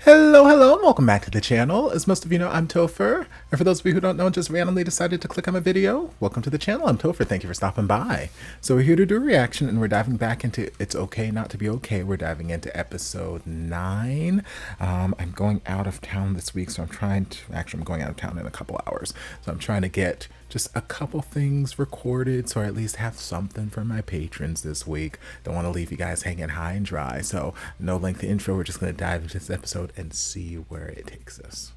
Hello, and welcome back to the channel. As most of you know, I'm Topher. And for those of you who don't know, just randomly decided to click on my video, welcome to the channel. I'm Topher. Thank you for stopping by. So we're here to do a reaction, and we're diving back into It's Okay Not to Be Okay. We're diving into episode 9. I'm going out of town this week, so I'm going out of town in a couple hours. So I'm trying to get just a couple things recorded so I at least have something for my patrons this week. Don't want to leave you guys hanging high and dry. So no lengthy intro. We're just going to dive into this episode and see where it takes us.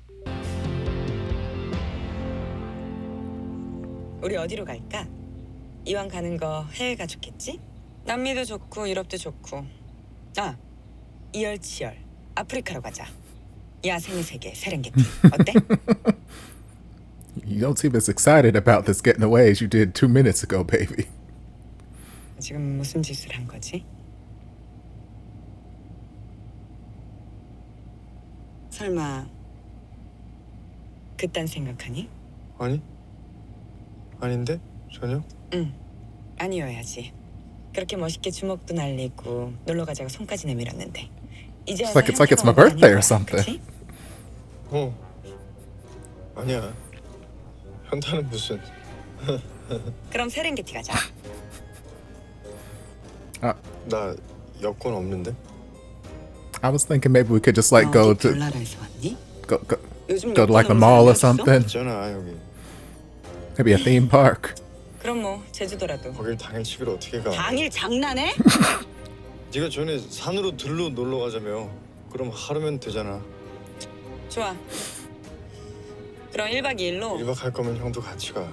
우리 어디로 갈까? 이왕 가는 거 해외가 좋겠지? 남미도 좋고 유럽도 좋고. 아, 이열치열 아프리카로 가자. 야생의 세계 세렝게티 어때? You don't seem as excited about this getting away as you did 2 minutes ago, baby. 지금 무슨 짓을 한 거지? 설마 그딴 생각하니? 아닌데? 전혀? 응, 아니어야지. 그렇게 멋있게 주먹도 날리고 놀러 가자고 손까지 내밀었는데 이제 It's like it's my birthday or something. 그치? 아니야. 현타는 무슨? 그럼 세렝게티 가자. 나 여권 없는데? I was thinking maybe we could just like go to 별나라에서 왔니? go 요즘 to like the 여권으로 mall or 살고 있어? something. 있잖아 여기. Maybe a theme park. 그럼 뭐 제주도라도. 거길 당일치기로 어떻게 가? 당일 장난해? 네가 전에 산으로 들로 놀러 가자며. 그럼 하루면 되잖아. 좋아. 그럼 1박 2일로 1박 할 거면 형도 같이 가.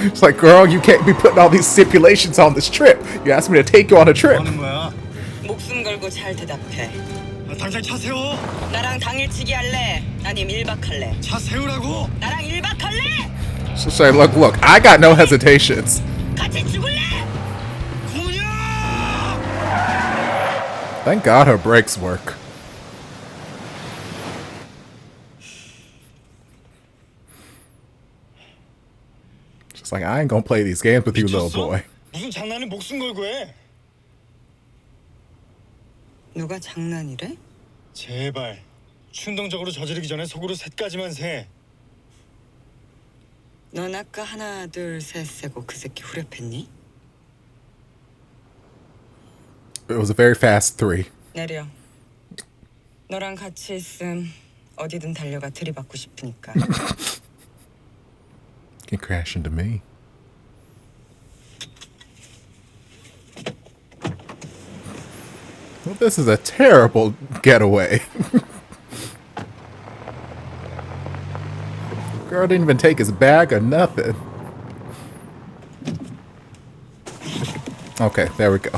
It's like, girl, you can't be putting all these stipulations on this trip. You asked me to take you on a trip. 하는 거야? 목숨 걸고 잘 대답해. 당장 차 세워. 나랑 당일치기 할래? 아니면 1박 할래? 차 세우라고. 나랑 1박 할래? She'll say, look, I got no hesitations. 같이 죽을래? 공룡! Thank God her brakes work. She's like, I ain't gonna play these games with you, little boy. 무슨 장난을 목숨 걸고 해? 누가 장난이래? 제발 충동적으로 저지르기 전에 속으로 셋까지만 세. 넌 아까 하나 둘 셋 세고 그 새끼 후려팼니? It was a very fast 3. 내려. 너랑 같이 있음 어디든 달려가 들이받고 싶으니까. Can crash into me. Well, this is a terrible getaway. Girl didn't even take his bag or nothing. Okay, there we go.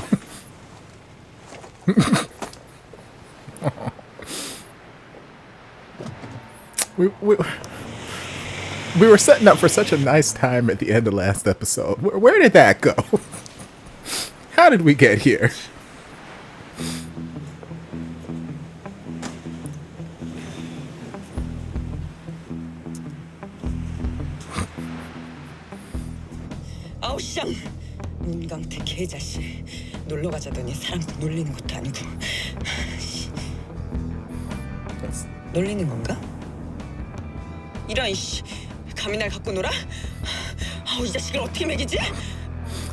We were setting up for such a nice time at the end of last episode. Where did that go? How did we get here? 아우 쌍! 문강태 개자식. 놀러 가자더니 사람 놀리는 것도 아니고. 놀리는 건가? 이런 이씨. 감히 날 갖고 놀아? 아우 이 자식을 어떻게 먹이지?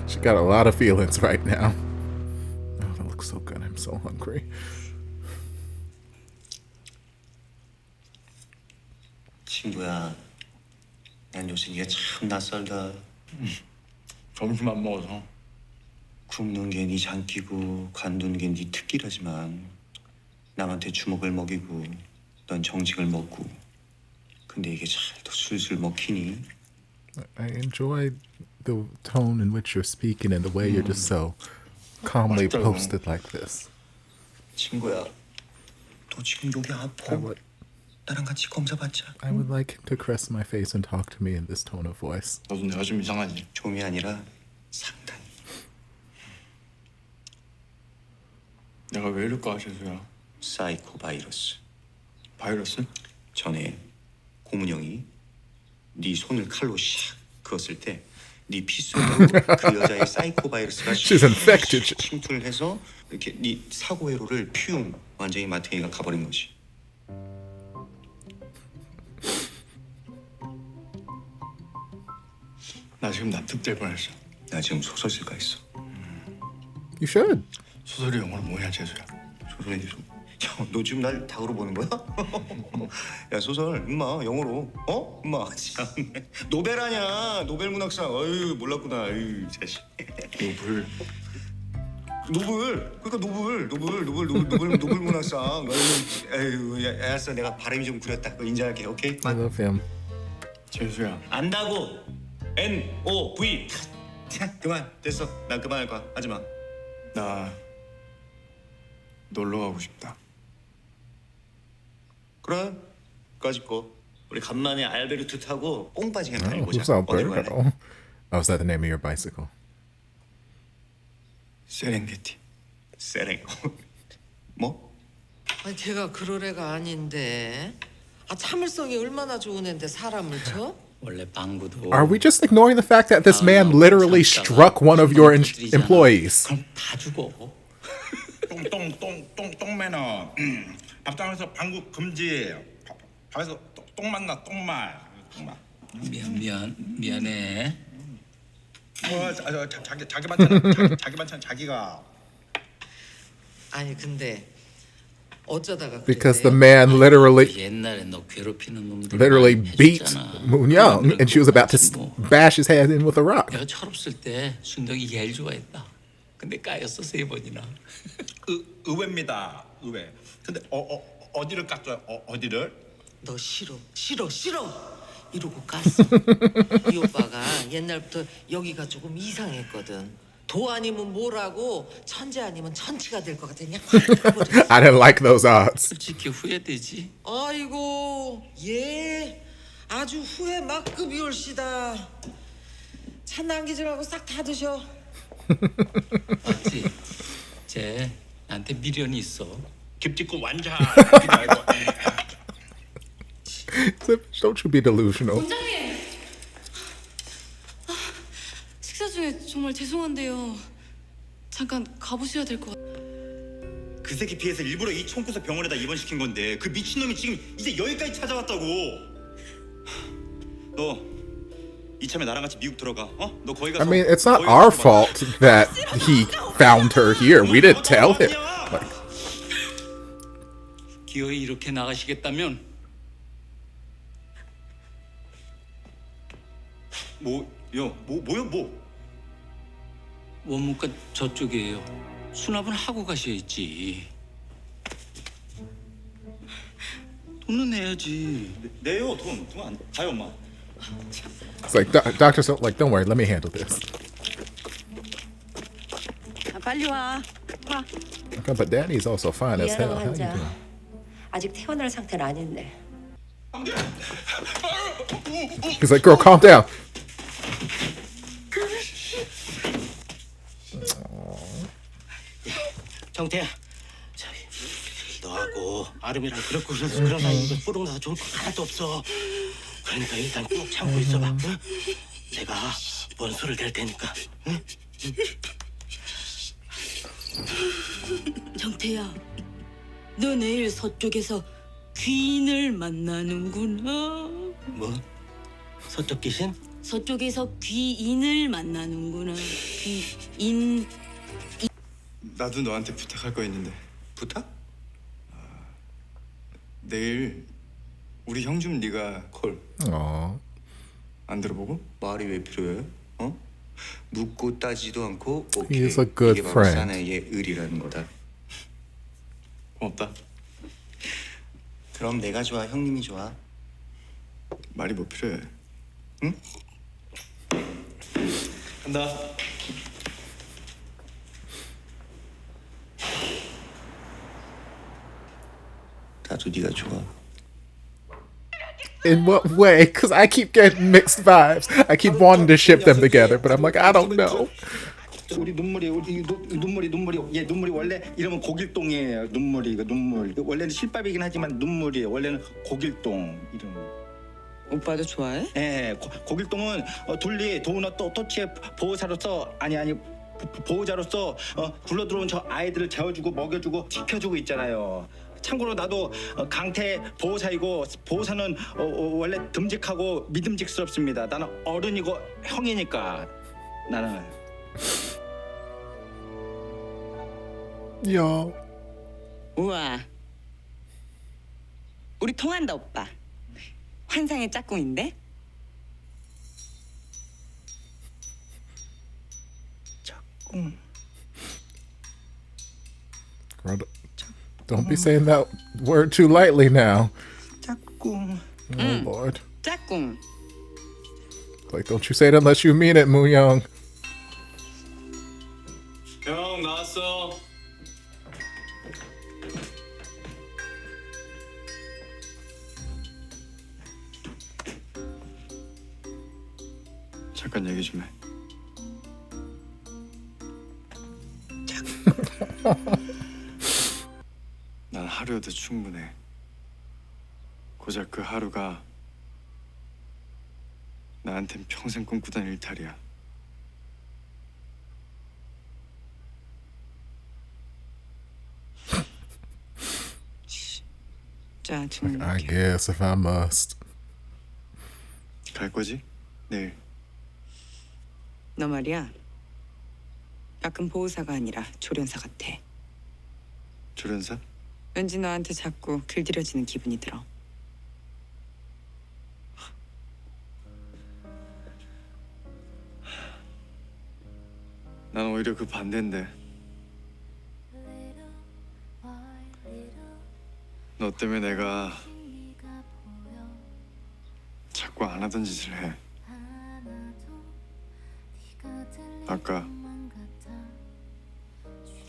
She got a lot of feelings right now. Oh, that looks so good. I'm so hungry. 친구야, 난 요새 네가 참 낯설다. 점심 안 먹어서. 굶는 게 네 장기고 관두는 게 네 특기라지만 남한테 주먹을 먹이고 넌 정직을 먹고 근데 이게 잘도 술술 먹히니? I enjoy the tone in which you're speaking and the way you're just so calmly posted like this. 친구야, 너 지금 여기 아파? 나랑 같이 검사 받자. I would like him to caress my face and talk to me in this tone of voice. 너도 내가 좀 이상하지? 좀이 아니라 상당히. 내가 왜 이럴까, 재수야? 사이코 바이러스. 바이러스? 전에 고문형이 네 손을 칼로 샥 그었을 때 네 피 속으로 그 여자의 사이코 바이러스가 She's infected. 침투를 해서 이렇게 네 사고 회로를 퓨 완전히 마탱이가 가버린 거지. 나 지금 납득될 뻔했어. 나 지금 소설 쓸까 했어. You should. 소설이 영어로 뭐냐 재수야. 소설이 너 지금 날 닭으로 보는 거야? 야 소설 임마 영어로 어? 임마 참 노벨 아냐 노벨 문학상 어휴 몰랐구나 어휴 자식 노벨 노벨 문학상 에휴 야, 알았어 내가 발음이 좀 구렸다 그거 인정할게 오케이? I love him. 재수야. 안다고 N-O-V 자 그만 됐어 나 그만할 거야 하지마 나 놀러 가고 싶다. 그래 까짓거 우리 간만에 알베르트 타고 뽕 빠지게 Oh, 다녀보자 who's Alberto? 갈래? Oh, is that the name of your bicycle? 세렝게티. 세랭 뭐? 아니 걔가 그럴 애가 아닌데. 아 참을성이 얼마나 좋은 애인데 사람을 쳐? 원래 방구도 Are we just ignoring the fact that this man literally struck one of your employees? 그럼 다 죽어. 똥매너 밥상에서 방구 금지 밥에서 똥 만나 똥말 미안해. 뭐 자기 반찬 자기 반찬 자기가 아니 근데 어쩌다가 Because the 그랬대? man literally 옛날에 너 괴롭히는 놈들 beat Moon Young, and she was about to bash his head in with a rock. 내가 철없을 때 순덕이 얘를 좋아했다. 근데 까였어 3번이나. 의외입니다 의외 근데 어디를 깠어요 어디를 너 싫어 이러고 깠어. 이 오빠가 옛날부터 여기가 조금 이상했거든. 도 아니면 뭐라고 천재 아니면 천치가 될 것 같았냐? I didn't like those odds. 솔직히 후회되지. 아이고 얘 아주 후회 막급이 올시다. 차 남기지 말고 싹 다 드셔. 맞지? 쟤 나한테 미련이 있어. 깁짓고 완자 Don't you be delusional. 원장님! 식사 중에 정말 죄송한데요. 잠깐 가보셔야 될 것 같아요. 그 새끼 피해서 일부러 이 총구서 병원에다 입원시킨 건데 그 미친놈이 지금 이제 여기까지 찾아왔다고 너 이참에 나랑 같이 미국 들어가 어? 너 거기 가서 I mean, it's not 거기 our 가서 fault that he found her here. We didn't tell him. Like, 기어이 이렇게 나가시겠다면 뭐야 원무과 저쪽이에요. 수납은 하고 가셔야지. 돈은 내야지. 내요 돈안 가요 엄마 it's like doctors don't like. Don't worry, let me handle this. 빨리 와. Okay, but Daddy's also fine as hell. 미안한 How you 환자. doing? 아직 태어날 상태는 아닌데. He's like, girl, calm down. 정태야, 너하고 아름이랑 그렇고 그런 사이인데 부르면서 좋을 거 하나도 없어. 그러니까 일단 꾹 참고 있어봐. 응? 내가 원수를 댈 테니까. 응? 정태야, 너 내일 서쪽에서 귀인을 만나는구나. 뭐? 서쪽 귀신? 서쪽에서 귀인을 만나는구나. 귀인. 나도 너한테 부탁할 거 있는데. 부탁? 내일 우리 형 좀 네가 Aw. 안 들어보고? 말이 왜 필요해? 어? 묻고 따지도 않고 오케이. He is a good 이게 바로 friend. 사내의 의리라는 거다. 고맙다. 그럼 내가 좋아 형님이 좋아? 말이 뭐 필요해? 응? 간다. 나도 네가 좋아. In what way? Because I keep getting mixed vibes. I keep wanting to ship them together, but I'm like, I don't know. 우리 눈물이 얘 눈물이 원래 이름은 고길동이에요. 눈물이 이거 눈물. 원래는 실밥이긴 하지만 눈물이에요. 원래는 고길동 이름. 오빠도 좋아해? 예, 고길동은 둘리 도우너 또치의 보호사로서 아니 보호자로서 굴러들어온 저 아이들을 재워주고 먹여주고 지켜주고 있잖아요. 참고로 나도 강태 보호사이고 보호사는 원래 듬직하고 믿음직스럽습니다. 나는 어른이고 형이니까 나는. Yo. 우와. 우리 통한다 오빠. 환상의 짝꿍인데? 짝꿍. Girl, don't be saying that word too lightly now. 짝꿍. Oh Lord. 짝꿍. Like, don't you say it unless you mean it, Moo Young. 형 나왔어. 잠깐 얘기 좀 해. 난 하루여도 충분해. 고작 그 하루가 나한텐 평생 꿈꾸던 일탈이야. 짜증. I guess if I must. 갈 거지? 내일. 너 말이야. 가끔 보호사가 아니라 조련사 같아. 조련사? 왠지 너한테 자꾸 길들여지는 기분이 들어. 난 오히려 그 반대인데. 너 때문에 내가 자꾸 안 하던 짓을 해. 아까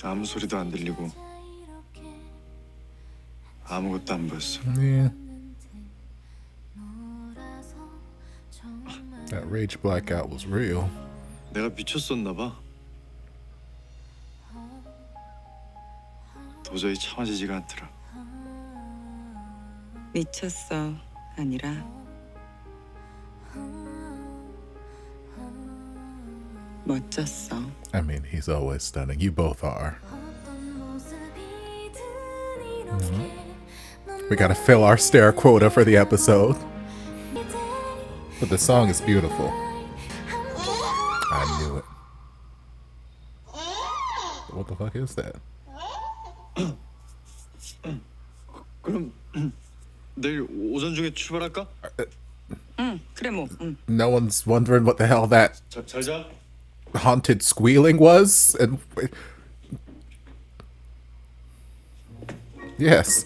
아무 소리도 안 들리고 아무것도 안 보였어. Yeah. That rage blackout was real. 내가 미쳤었나 봐. 도저히 참아지지가 않더라. 미쳤어 아니라 멋졌어. I mean, he's always stunning. You both are. We gotta fill our stare quota for the episode. But the song is beautiful. I knew it. What the fuck is that? 그럼 내일 오전 중에 출발할까? 응 그래 뭐. 응. No one's wondering what the hell that 잘 자. haunted squealing was? And yes.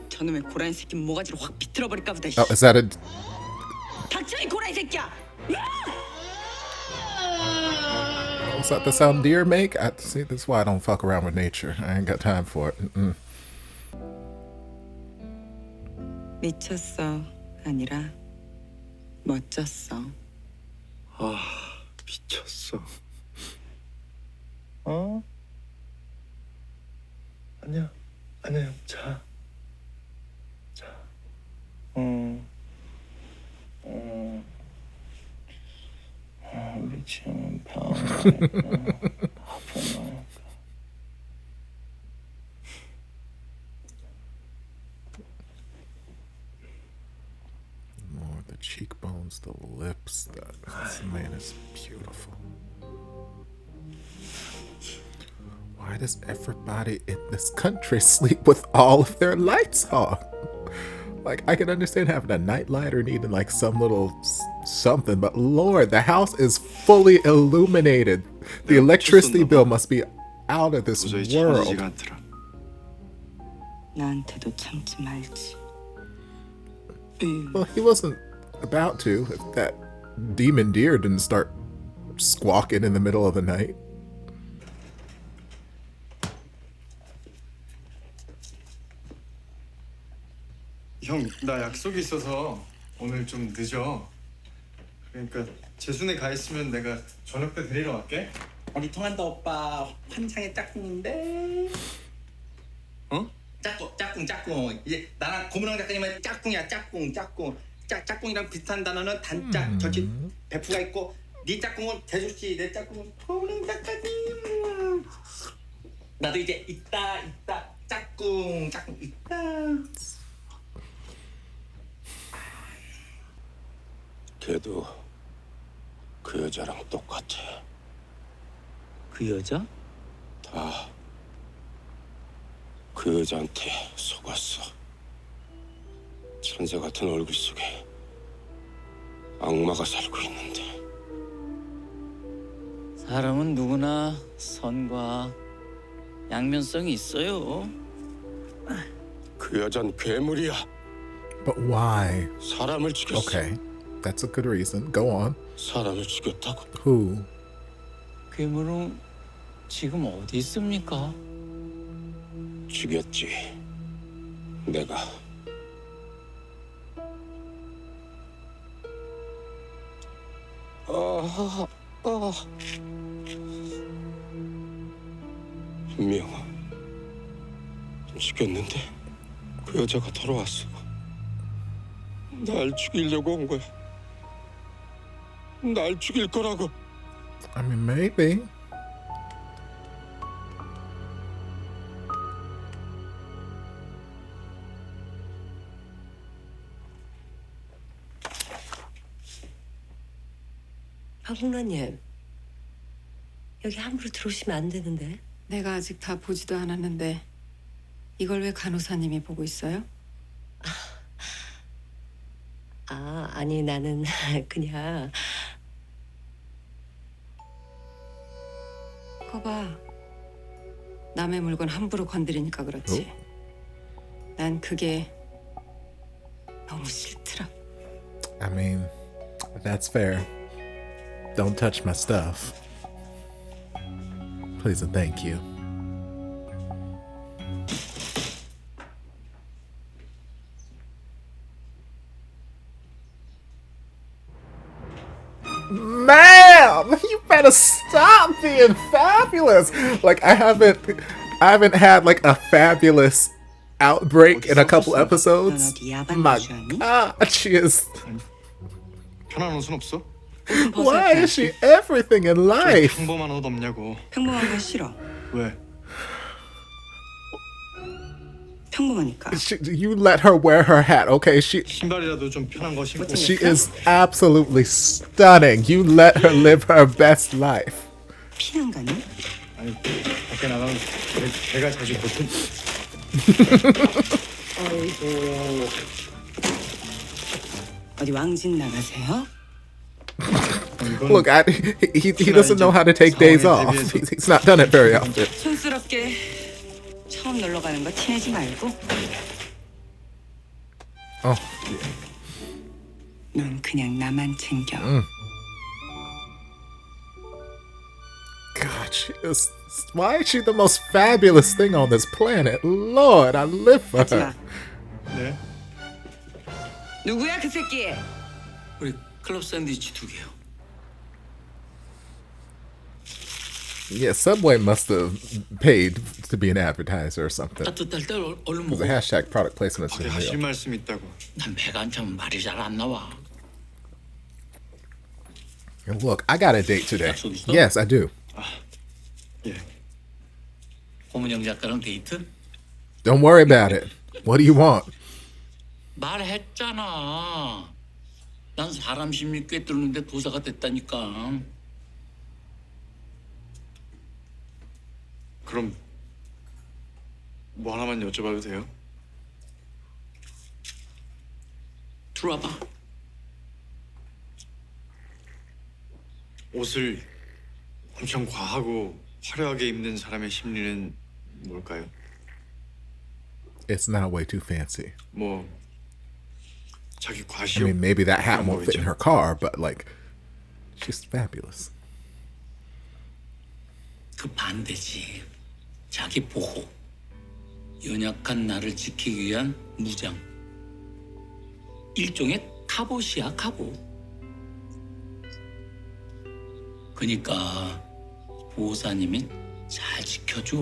저놈의 고라니 새끼 모가지를 확 비틀어버릴까 보다. Oh, is that a? 닥쳐 이 고라니 새끼야. Is that the sound deer make? See, that's why I don't fuck around with nature. I ain't got time for it. Mm-mm. 미쳤어 아니라 멋졌어. 아 미쳤어. 아니야 형 자. 미치면 병. More the cheekbones, the lips. This man is beautiful. Why does everybody in this country sleep with all of their lights on? Like, I can understand having a nightlight or needing like some little something, but Lord, the house is fully illuminated. The electricity bill must be out of this world. 나한테도 참지 말지. Well, he wasn't about to if that demon deer didn't start squawking in the middle of the night. 형, 나 약속이 있어서 오늘 좀 늦어. 그러니까 재순에 가 있으면 내가 저녁 때 데리러 갈게. 우리 통한다 오빠. 환상의 짝꿍인데. 어? 짝꿍. 이제 나랑 고문왕 작가님은 짝꿍이야. 짝꿍. 짝꿍이랑 비슷한 단어는 단짝, 저기 베프가 있고 네 짝꿍은 재수씨, 내 짝꿍은 고은행 작가님. 나도 이제 있다 짝꿍 있다. 걔도 그 여자랑 똑같아. 그 여자? 다 그 여자한테 속았어. 천사 같은 얼굴 속에 악마가 살고 있는데. 사람은 누구나 선과 양면성이 있어요. 그 여잔 괴물이야. But why? 사람을 죽였어. Okay, that's a good reason. Go on. 사람을 죽였다고. Who? 괴물은 지금 어디 있습니까? 죽였지. 내가. 분명 죽였는데 그 여자가 돌아왔어. 날 죽이려고 온 거야. 날 죽일 거라고. I mean, maybe. 박국라님, 여기 함부로 들어오시면 안 되는데. 내가 아직 다 보지도 않았는데 이걸 왜 간호사님이 보고 있어요? 아니 나는 그냥. 거봐, 남의 물건 함부로 건드리니까 그렇지. 난 그게 너무 싫더라. I mean, that's fair. Don't touch my stuff. Please and thank you. Ma'am, you better stop being fabulous. Like I haven't had like a fabulous outbreak in a couple episodes. My God, she is. 편한 옷은 없어? Why is she everything in life? 평범한 옷 없냐고. 평범한 건 싫어. 왜? 평범하니까. You let her wear her hat, okay? 신발이라도 좀 편한 거 신고. She is absolutely stunning. You let her live her best life. 피난가니? 아니 밖에 나가면 배가 자주 고픈. 아이고. 어디 왕진 나가세요? Look, he doesn't know how to take days off. He's not done it very often. 촌스럽게 처음 놀러 가는 거 티내지 말고. Oh. 넌 그냥 나만 챙겨. God, why is she the most fabulous thing on this planet? Lord, I live for her. 네. 누구야 그 새끼? 우리 클럽 샌드위치 2개요. Yeah, Subway must have paid to be an advertiser or something. 따뜻할 때 얼른 The 먹어. hashtag product placement is 하실 real. 말씀 있다고. 난 배가 안 차면 말이 잘 안 나와. And look, I got a date today. 약속 있어? Yes, I do. 예. 고문영 작가랑 데이트? Don't worry about it. What do you want? 말했잖아. 난 사람 심리 꿰뚫는데 도사가 됐다니까. 그럼 뭐 하나만 여쭤봐도 돼요? 들어와봐. 옷을 엄청 과하고 화려하게 입는 사람의 심리는 뭘까요? It's not way too fancy. 뭐 자기 I 과시욕. mean, maybe that hat 그런 거 won't fit in 있죠. her car, but like, she's fabulous. 그 반대지. 자기 보호. 연약한 나를 지키기 위한 무장. 일종의 갑옷이야, 갑옷. 그니까 보호사님이 잘 지켜줘.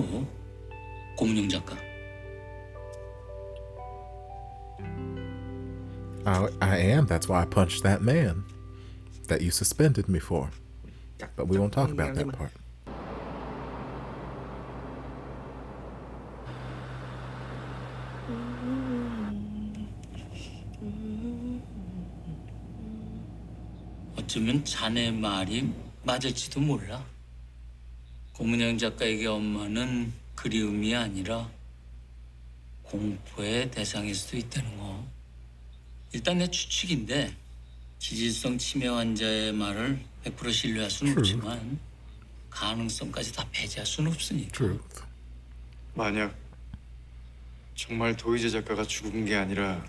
고문영 작가. I am. That's why I punched that man that you suspended me for. But we won't talk about that part. 어쩌면 자네 말이 맞을지도 몰라. 고문영 작가에게 엄마는 그리움이 아니라 공포의 대상일 수도 있다는 거. 일단 내 추측인데 기질성 치매 환자의 말을 100% 신뢰할 수는 없지만 가능성까지 다 배제할 수는 없으니까. 만약 정말 도희재 작가가 죽은 게 아니라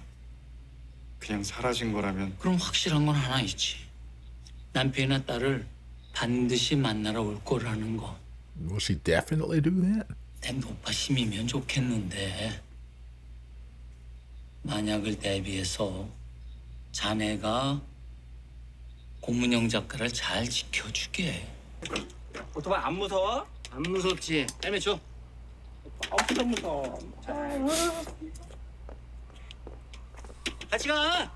그냥 사라진 거라면 그럼 확실한 건 하나 있지. 남편이나 딸을 반드시 만나러 올 거라는 거. Will she definitely do that? 내 노파심이면 좋겠는데 만약을 대비해서 자네가 고문영 작가를 잘 지켜주게. 오토바이 안 무서워? 안 무섭지? 헬멧 줘. 엄청 무서워. 같이 가.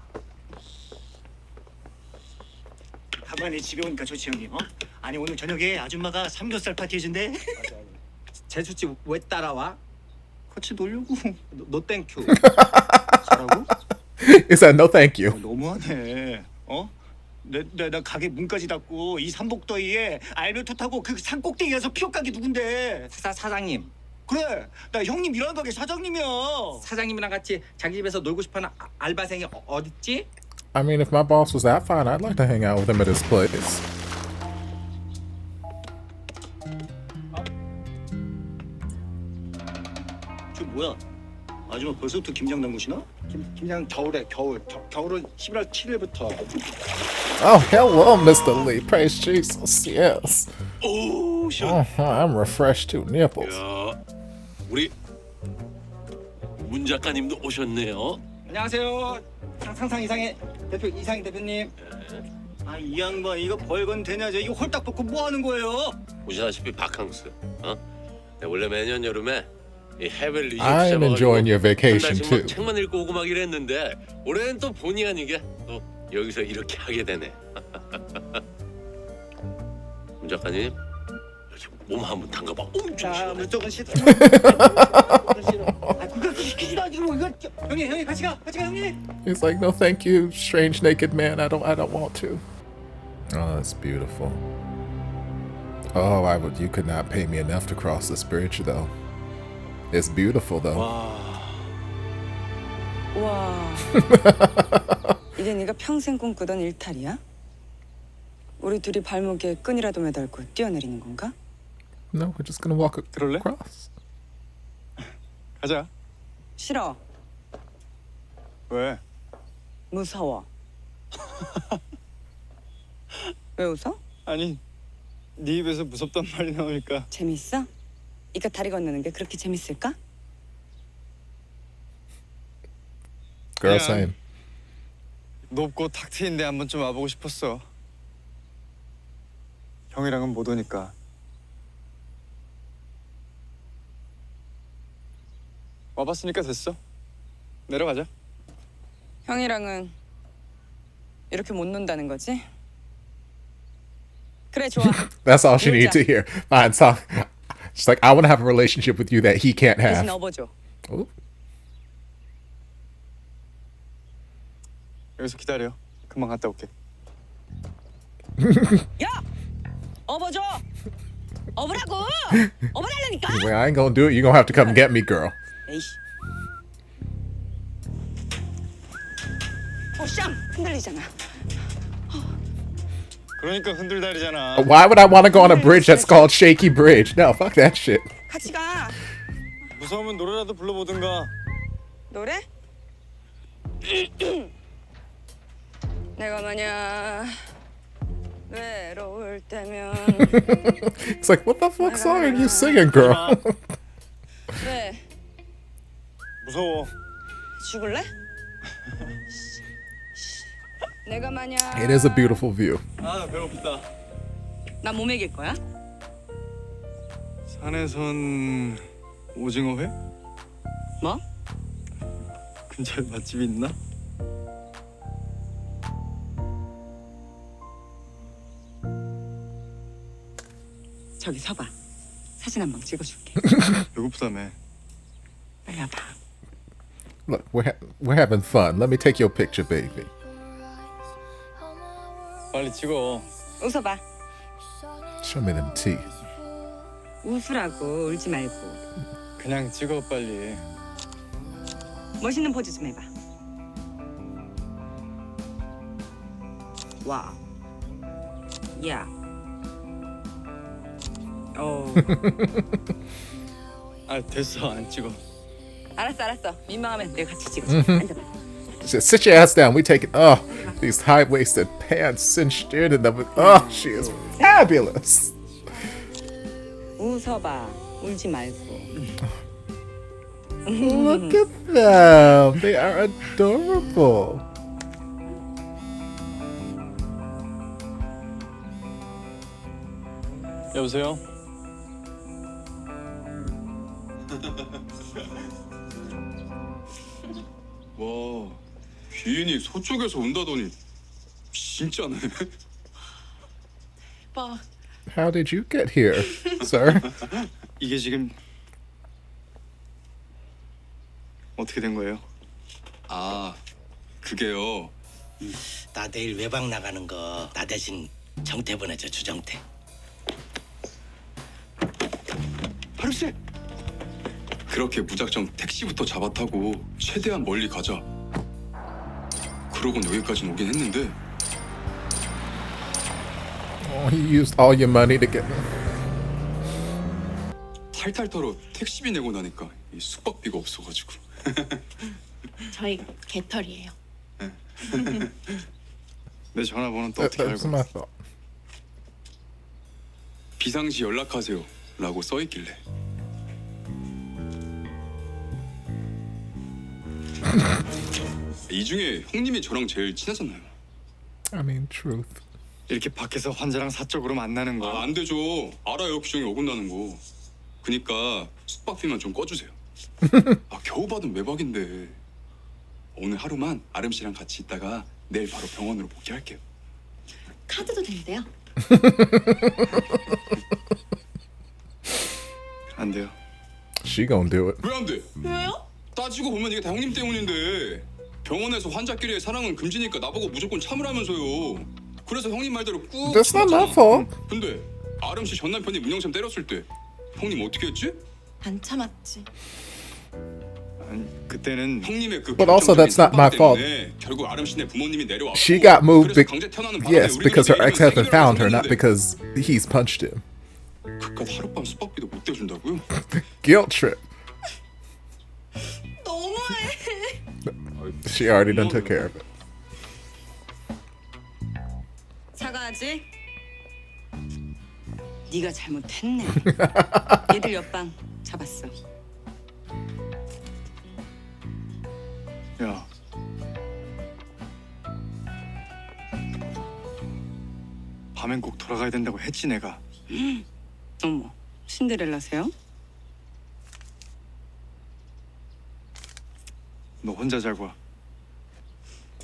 간만에 집에 오니까 좋지 형님. 어? 아니 오늘 저녁에 아줌마가 삼겹살 파티 해준대. 재수씨 왜 따라와? 같이 놀려고. 너 땡큐. 잘하고? He said no thank you. 너무하네. 어? 나 가게 문까지 닫고 이 삼복더위에 알베토 타고 그 산 꼭대기에서 피어 가게 누군데? 사장님. 그래. 나 형님 일하는 가게 사장님이야. 사장님이랑 같이 자기 집에서 놀고 싶어하는 알바생이 어딨지? I mean, if my boss was that fine, I'd like to hang out with him at his place. 저 뭐야? 아줌마 벌써부터 김장 담그시나? 김장 겨울은 11월 7일부터. Oh, hello, Mr. Lee. Praise Jesus. Yes. 오, 시원. I'm refreshed to nipples. 야, 우리 문 작가님도 오셨네요. 안녕하세요. 상상 이상의 대표님. 아, 이 양반 이거 벌건 되냐죠? 이거 홀딱 벗고 뭐 하는 거예요? 보시다시피 바캉스. 원래 매년 여름에 이 해외 리조트 I'm enjoying your vacation 한 too. 달씩 책만 읽고 오고 막 이랬는데 올해는 또 본의 아니게 또 여기서 이렇게 하게 되네. 문 작가님 여기 몸 한번 담가봐. 엄청 시원해. 무조건 싫어. 아, 그거 시키지도 않고 이거 형님 같이 가 형님. He's like, no, thank you, strange naked man. I don't want to. Oh, that's beautiful. Oh, you could not pay me enough to cross this bridge, though. It's beautiful, though. 와. 이게 네가 평생 꿈꾸던 일탈이야? 우리 둘이 발목에 끈이라도 매달고 뛰어내리는 건가? No, we're just gonna walk 그럴래? across. 가자. 싫어. 왜? 무서워. 왜 웃어? 아니, 네 입에서 무섭단 말이 나오니까. 재밌어? 이까 다리 건너는 게 그렇게 재밌을까? Girl, same. 높고 탁 트인데 한번 좀 와보고 싶었어. 형이랑은 못 오니까. 와봤으니까 됐어. 내려가자. 형이랑은 이렇게 못 논다는 거지? 그래, 좋아. That's all she needed to hear. Fine, so she's like, I want to have a relationship with you that he can't have. 대신 업어줘. Ooh. 여기서 기다려. 금방 갔다 올게. 야! 업어줘! 업으라고! 업으라니까! Well, I ain't gonna do it. You're gonna have to come get me, girl. 에이씨. 쌍! 흔들리잖아. 그러니까 흔들다리잖아. Why would I want to go on a bridge that's called Shaky Bridge? No, fuck that shit. 같이 가. 무서우면 노래라도 불러보든가. 노래? 내가 만약 외로울 때면 It's like, what the fuck song are you singing, girl? 왜? 무서워. 죽을래? 내가 만약 It is a beautiful view. 아, 배고프다. 나 뭐 먹일 거야? 산에선 오징어회? 뭐? 근처에 맛집이 있나? 저기 서봐. 사진 한 방 찍어줄게. 배고프다며. 빨리 와봐. Look, we're having fun. Let me take your picture, baby. 빨리 찍어. 웃어봐. Show me them teeth. 웃으라고, 울지 말고. 그냥 찍어 빨리. 멋있는 포즈 좀 해봐. 와. 야. 오. 아 됐어 안 찍어. 알았어. 민망하면 내가 같이 찍어줄게. 앉아봐. Just sit your ass down. We take it. Oh, these high-waisted pants cinched in and them. Oh, she is fabulous. 웃어봐. 울지 말고. Look at them. They are adorable. 여보세요? 와, 귀인이 서쪽에서 온다더니 진짜네. 오빠, How did you get here, sir? 이게 지금 어떻게 된 거예요? 아, 그게요. 나 내일 외박 나가는 거 나 대신 정태 보내줘. 주정태. 하루씨! 그렇게 무작정 택시부터 잡아타고 최대한 멀리 가자. 그러곤 여기까지 오긴 했는데 Oh, you used all your money to get. 탈탈 털어 택시비 내고 나니까 이 숙박비가 없어가지고. 저희 개털이에요. 내 전화번호는 또 어떻게 That's 알고? my thought. 비상시 연락하세요 라고 써있길래. 이 중에 형님이 저랑 제일 친하잖아요. I mean, truth. 이렇게 밖에서 환자랑 사적으로 만나는 거. 아, 안 되죠. 알아요 규정에 어긋나는 거. 그니까 숙박비만 좀 꺼주세요. 아, 겨우 받은 외박인데 오늘 하루만 아름 씨랑 같이 있다가 내일 바로 병원으로 복귀할게요. 카드도 된대요. 안 돼요. She gonna do it. 왜 안 돼? 왜요? 따지고 보면 이게 다 형님 때문인데 병원에서 환자끼리의 사랑은 금지니까 나보고 무조건 참으라면서요. 그래서 형님 말대로 꾹 That's not my 참았잖아. fault. 근데 아름 씨 전 남편이 문영참 때렸을 때 형님 어떻게 했지? 안 참았지. 아니, 그때는 형님의 그 But also that's not my fault. 때문에 결국 아름 씨네 부모님이 내려왔고 She got moved. 그래서 강제 태어나는 바람에 Yes, 우리 because her 집에 ex-husband 이런 found her, not 생기를 because he's punched him. 그깟 하룻밤 숙박비도 못 대준다고요? Guilt trip. 너무해. She already done took care of it. 사과하지? 네가 잘못했네. 얘들 옆방 잡았어. 야. 밤엔 꼭 돌아가야 된다고 했지 내가. 어머, 신데렐라세요? 너 혼자 잘 봐.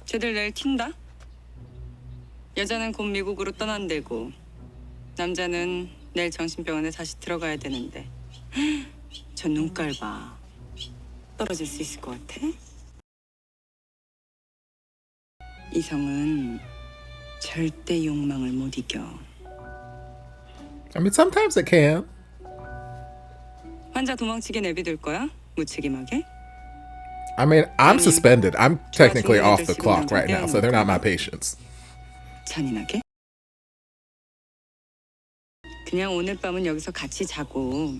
쟤들 내일 튄다. 여자는 곧 미국으로 떠난대고 남자는 내일 정신병원에 다시 들어가야 되는데 저 눈깔 봐. 떨어질 수 있을 것 같아? 이성은 절대 욕망을 못 이겨. I mean, sometimes it can. 환자 도망치게 내비둘 거야? 무책임하게? I mean, I'm suspended. I'm technically off the clock right now, so they're not my patients. 잔인하게? 그냥 오늘 밤은 여기서 같이 자고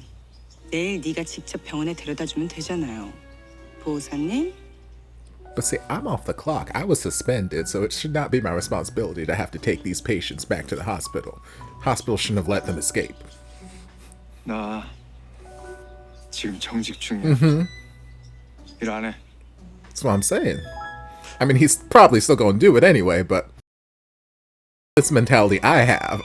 내일 네가 직접 병원에 데려다주면 되잖아요. 보호사님? But see, I'm off the clock. I was suspended, so it should not be my responsibility to have to take these patients back to the hospital. Hospital shouldn't have let them escape. 나 지금 정직 중이야. 일 안 해. That's what I'm saying. I mean, he's probably still going to do it anyway, but this mentality I have.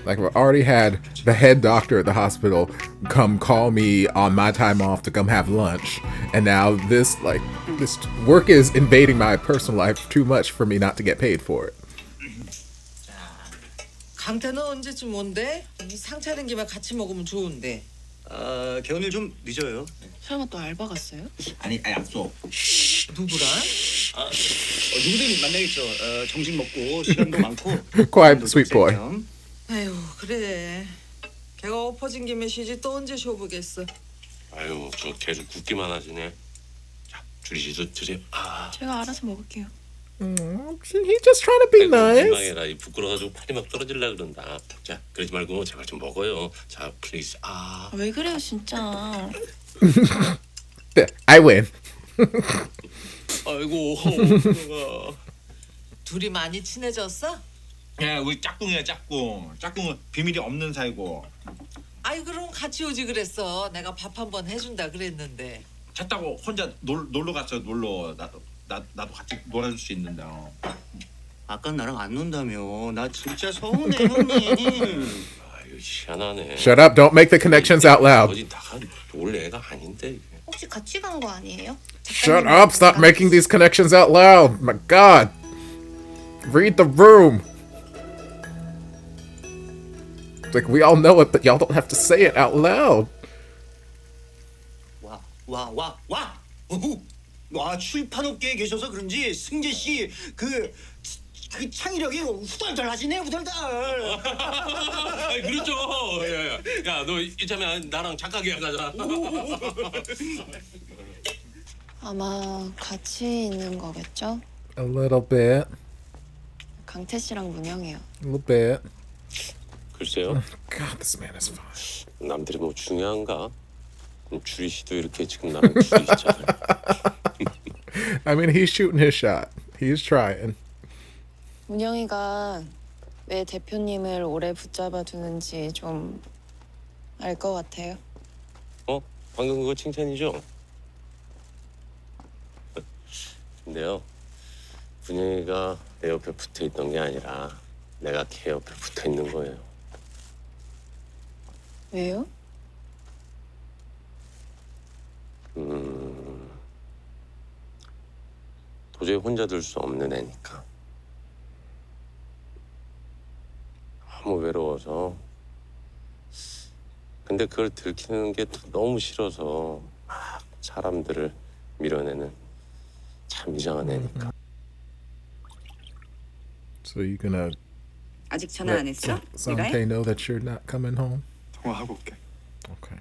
Like, we already had the head doctor at the hospital come call me on my time off to come have lunch. And now this work is invading my personal life too much for me not to get paid for it. 강태는 언제쯤 온대? 상 차린 김에 같이 먹으면 좋은데. 아, 개원일 좀 늦어요. 설마 또 알바 갔어요? 아니 약속. 누구랑? 누구든 만나겠죠. 정식 먹고 시간도 많고. Quiet, sweet boy. 아유 그래. 걔가 엎어진 김에 쉬지 또 언제 쉬어보겠어. 아유, 저 계속 굽기만 하시네. 자, 주리 씨도 드세요. 아, 제가 알아서 먹을게요. He's just trying to be nice. 민망해라. 이 부끄러워가지고 팔이 막 떨어질라 그런다. 자, 그러지 말고 제발 좀 먹어요. 자, 플리즈. 아, 왜 그래요 진짜. I win. 아이고. 둘이 많이 친해졌어? 야, 우리 짝꿍이야 짝꿍. 짝꿍은 비밀이 없는 사이고. 아이 그럼 같이 오지 그랬어. 내가 밥 한 번 해준다 그랬는데. 잤다고 혼자 놀러 갔어요. 놀러. 나도 같이 놀아줄 수 있는데. 아까 나랑 안 논다며. 나 진짜 서운해 형님. 아유, 희한하네. Shut up. Don't make the connections out loud. 어디 나가 놀 애가 아닌데. 혹시 같이 간 거 아니에요? Shut up. Stop making these connections out loud. My God. Read the room. Like, we all know it, but y'all don't have to say it out loud. 와, 출판 업계에 계셔서 그런지 승재 씨 그 창의력이 후덜덜 하시네, 후덜덜. 아니, 그렇죠. 야, 너 이참에 나랑 작가 계약하자. 아마 같이 있는 거겠죠? A little bit. 강태 씨랑 문영이요. A little bit. 글쎄요. God, this man is fine. 남들이 뭐 중요한가? 주리 씨도 이렇게 지금 나랑 둘이 있잖아요. I mean, he's shooting his shot. He's trying. 문영이가 왜 대표님을 오래 붙잡아 두는지 좀 알 것 같아요. 방금 그거 칭찬이죠? 근데요, 분영이가 내 옆에 붙어 있던 게 아니라 내가 걔 옆에 붙어 있는 거예요. 왜요? 도저히 혼자 둘 수 없는 애니까. 너무 외로워서. 근데 그걸 들키는 게 너무 싫어서 막 사람들을 밀어내는 참 이상한 애니까. So you gonna 아직 전화 안 했어? Sante know that you're not coming home? 통화하고 올게. Okay.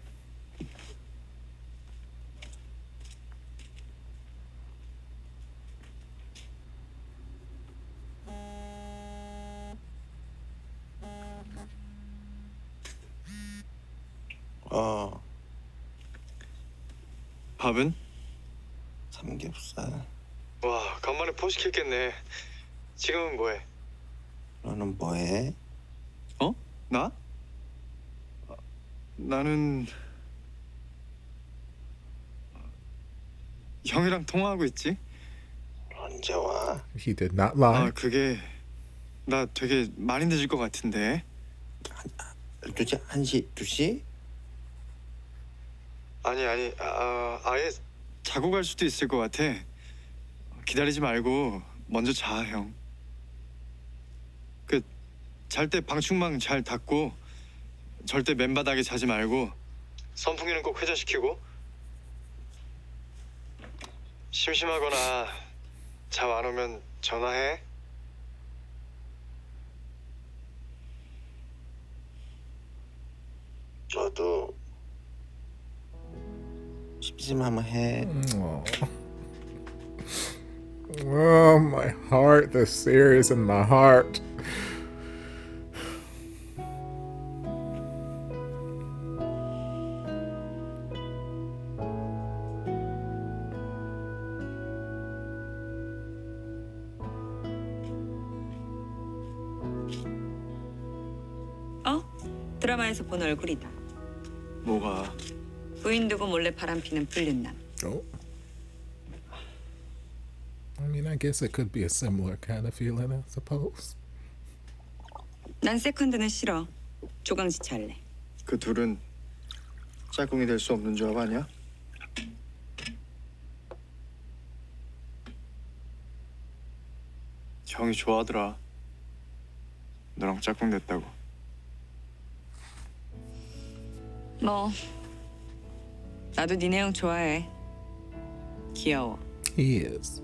밥은? 삼겹살. 와, 간만에 포 시켰겠네. 지금은 뭐해? 너는 뭐해? 나? 나는 형이랑 통화하고 있지. 언제 와? He did not lie. 그게 나 되게 많이 늦을 것 같은데. 12시, 1시, 2시? 아니, 아예 자고 갈 수도 있을 것 같아. 기다리지 말고 먼저 자, 형. 잘 때 방충망 잘 닫고 절대 맨바닥에 자지 말고 선풍기는 꼭 회전시키고. 심심하거나 잠 안 오면 전화해. 저도 심심하면 해. Oh, my heart. The series in my heart. 드라마에서 본 얼굴이다. 뭐가? 부인 두고 몰래 바람피는 불륜남. Oh. I mean, I guess it could be a similar kind of feeling, I suppose. 난 세컨드는 싫어. 조강지치 할래. 그 둘은 짝꿍이 될 수 없는 조합 아니야? 형이 좋아하더라. 너랑 짝꿍 됐다고. 뭐 나도 니네 형 좋아해. 귀여워. He is.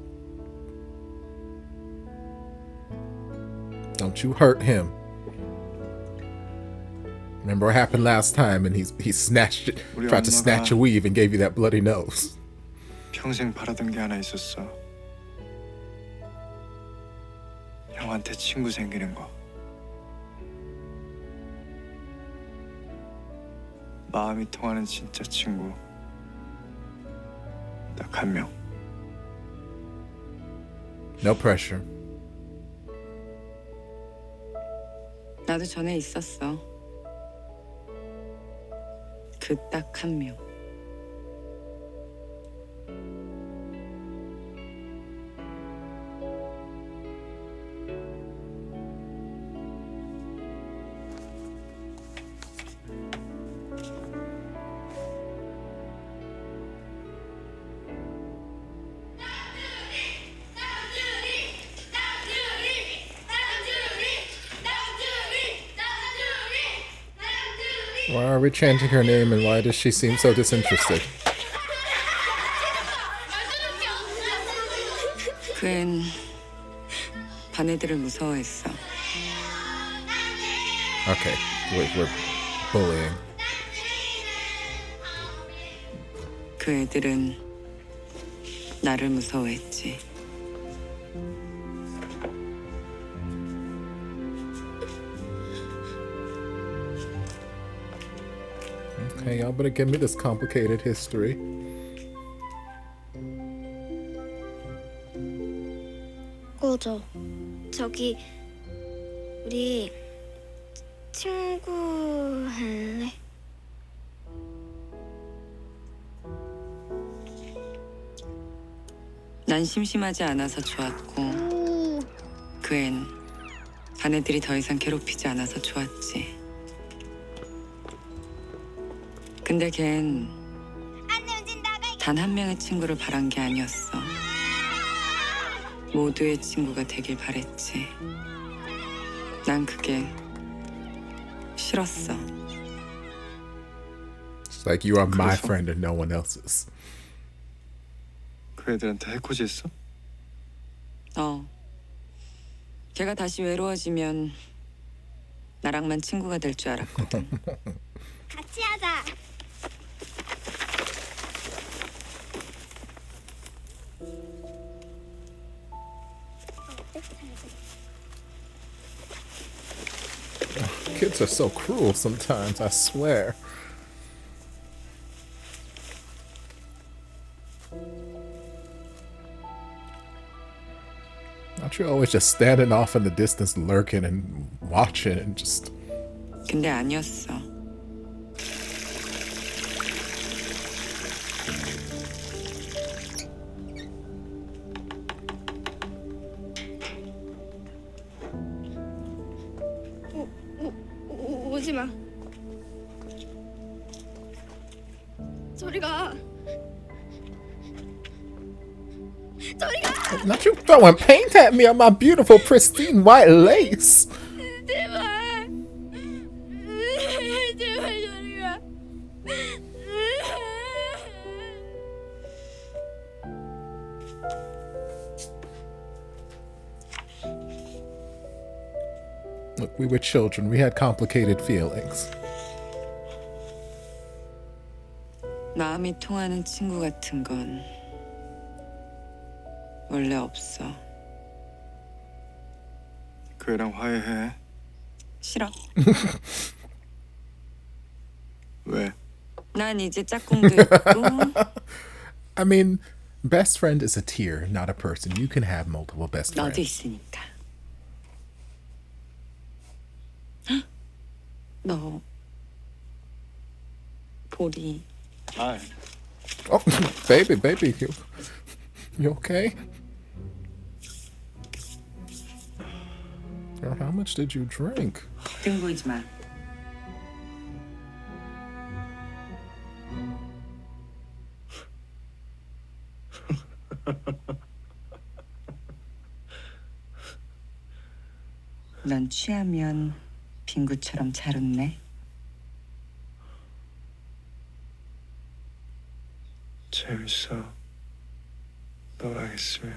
Don't you hurt him. Remember what happened last time, and he snatched it, tried to snatch a weave, and gave you that bloody nose. 평생 바라던 게 하나 있었어. 형한테 친구 생기는 거. 마음이 통하는 진짜 친구. 딱 한 명. No pressure. 나도 전에 있었어. 그 딱 한 명. Why are we changing her name, and why does she seem so disinterested? 그 앤 반 애들을 무서워했어. Okay, we're bullying. 그 애들은 나를 무서워했지. Okay, y'all better give me this complicated history. 꺼져. 저기 우리 친구 할래? 난 심심하지 않아서 좋았고 그 앤 반 애들이 더 이상 괴롭히지 않아서 좋았지. 근데 걘 단 한 명의 친구를 바란 게 아니었어. 모두의 친구가 되길 바랬지. 난 그게 싫었어. It's like you are my friend and no one else's. 그 애들한테 해코지했어? 걔가 다시 외로워지면 나랑만 친구가 될 줄 알았거든. 같이 하자. Kids are so cruel sometimes, I swear. Aren't you always just standing off in the distance, lurking and watching and just... 근데 아니었어. 오지 마. 저리가. Not you throwing paint at me on my beautiful, pristine white lace. 제발. 제발 저리가. Look, we were children. We had complicated feelings. 마음이 통하는 친구 같은 건 원래 없어. 그 애랑 화해해. 싫어. 왜? 난 이제 짝꿍도 있고. I mean, best friend is a tier, not a person. You can have multiple best 너도 friends. 있으니까. 너 보리. 아. Oh, baby, you okay? Girl, how much did you drink? 등 보이지 마. 넌 취하면 빙구처럼 잘 웃네. 재밌어. 너랑 있으면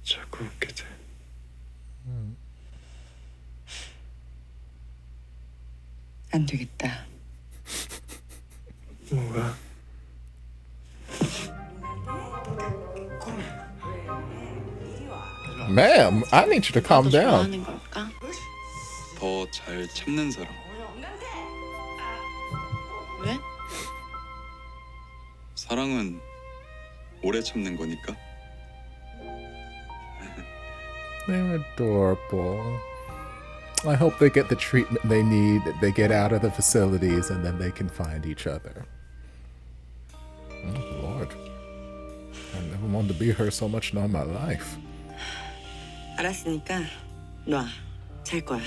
자꾸 웃게 돼. 안 되겠다. 뭐가? Ma'am, I need you to calm down. 좋아하는 걸까? 더 잘 참는 사람. 왜? 사랑은 오래 참는 거니까. They're adorable. I hope they get the treatment they need, they get out of the facilities, and then they can find each other. Oh, Lord. I never wanted to be her so much in all my life. 알았으니까 놔. 잘 거야.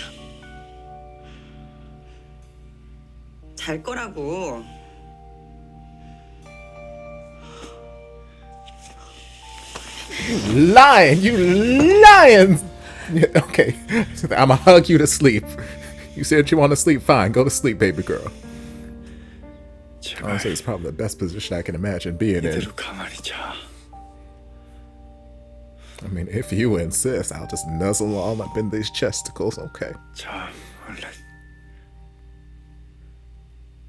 잘 거라고. Lying! You lying! Yeah, okay, I'ma hug you to sleep. You said you want to sleep, fine. Go to sleep, baby girl. Honestly, it's probably the best position I can imagine being in. 이대로 가만히 자. I mean, if you insist, I'll just nuzzle all up in these chesticles, okay. 자, 얼른.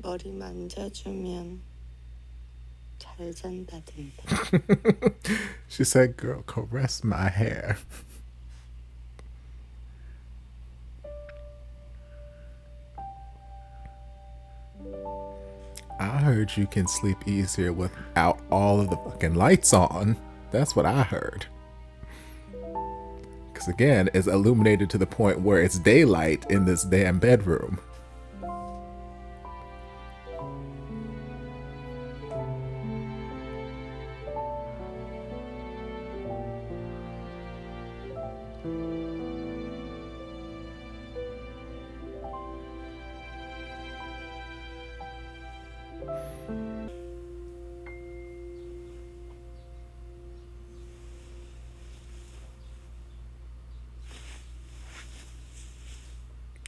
머리 만져주면 잘 잔다던데. She said, girl, caress my hair. I heard you can sleep easier without all of the fucking lights on. That's what I heard. Because again, it's illuminated to the point where it's daylight in this damn bedroom.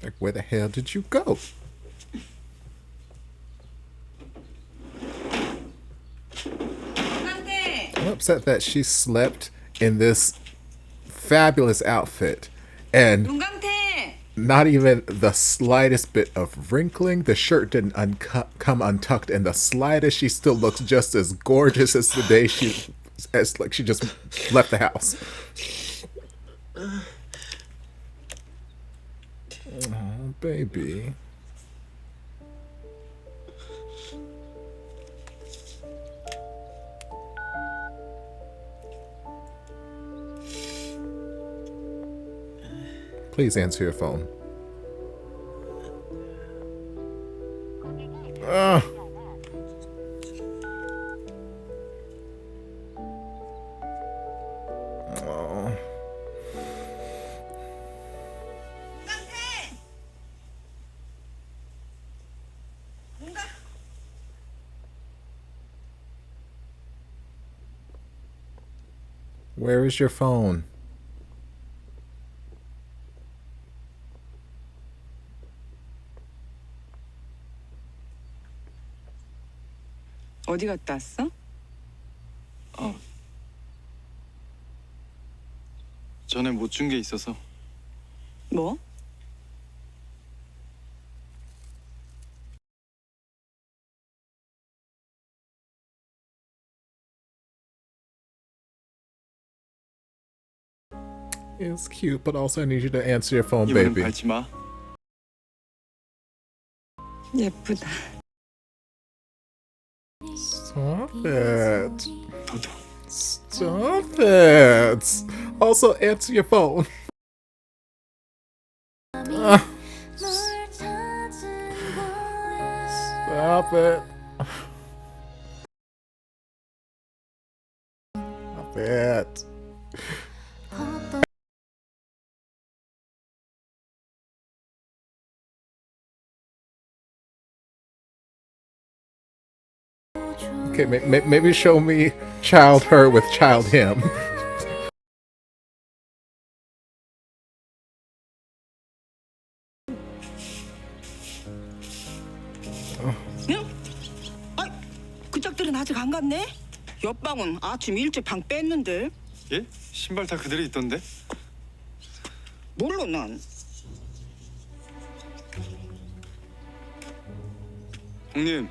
Like, where the hell did you go? I'm upset that she slept in this fabulous outfit and not even the slightest bit of wrinkling. The shirt didn't come untucked in the slightest. She still looks just as gorgeous as the day as like she just left the house. Oh, baby. Please answer your phone. Ugh. Oh. Where is your phone? 어디 갔다 왔어? 전에 못 준 게 있어서. 뭐? It's cute, but also I need you to answer your phone, 이번엔 baby. 밟지 마. 예쁘다. Stop it. Stop it. Also, answer your phone. Stop it. Stop it. Okay, maybe show me child her with child him. 응? 아, 그 짝들은 아직 안 갔네? 옆방은 아침 일찍 방 뺐는데. 예? 신발 다 그대로 있던데? 몰라 난. 형님.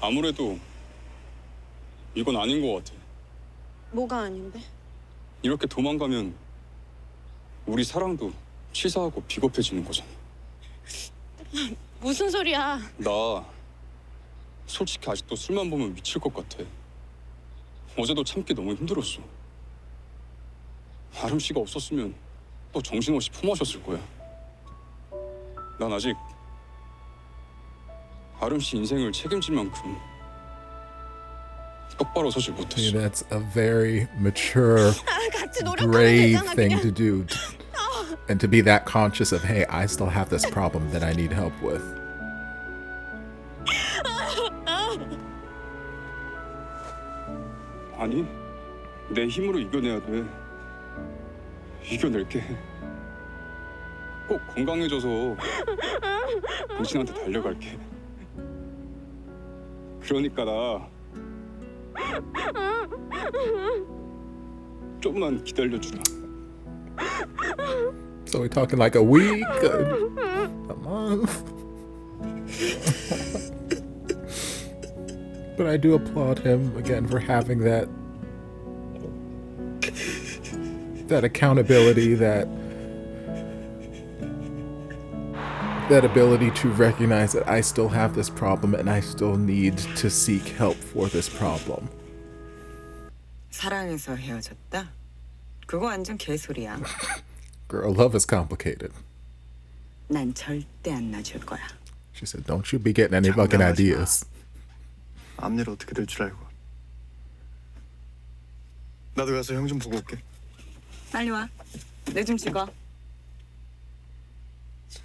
아무래도 이건 아닌 것 같아. 뭐가 아닌데? 이렇게 도망가면 우리 사랑도 치사하고 비겁해지는 거잖아. 무슨 소리야? 나 솔직히 아직도 술만 보면 미칠 것 같아. 어제도 참기 너무 힘들었어. 아름 씨가 없었으면 또 정신없이 품어셨을 거야. 난 아직 아름 씨 인생을 책임질 만큼 똑바로 서질 못했어. That's a very mature, 같이 노력하면 brave 되잖아, thing 그냥. to do. And to be that conscious of, hey, I still have this problem that I need help with. 아니, 내 힘으로 이겨내야 돼. 이겨낼게. 꼭 건강해져서 당신한테 달려갈게. 그러니까 나 좀만 기다려주라. So we're talking like a week, a month. But I do applaud him again for having that accountability, that ability to recognize that I still have this problem and I still need to seek help for this problem. 사랑해서 헤어졌다? 그거 완전 개소리야. Girl, love is complicated. 난 절대 안 놔줄 거야. She said, don't you be getting any fucking ideas. 앞일 어떻게 될 줄 알고. 나도 가서 형 좀 보고 올게. 빨리 와. 내 좀 찍어.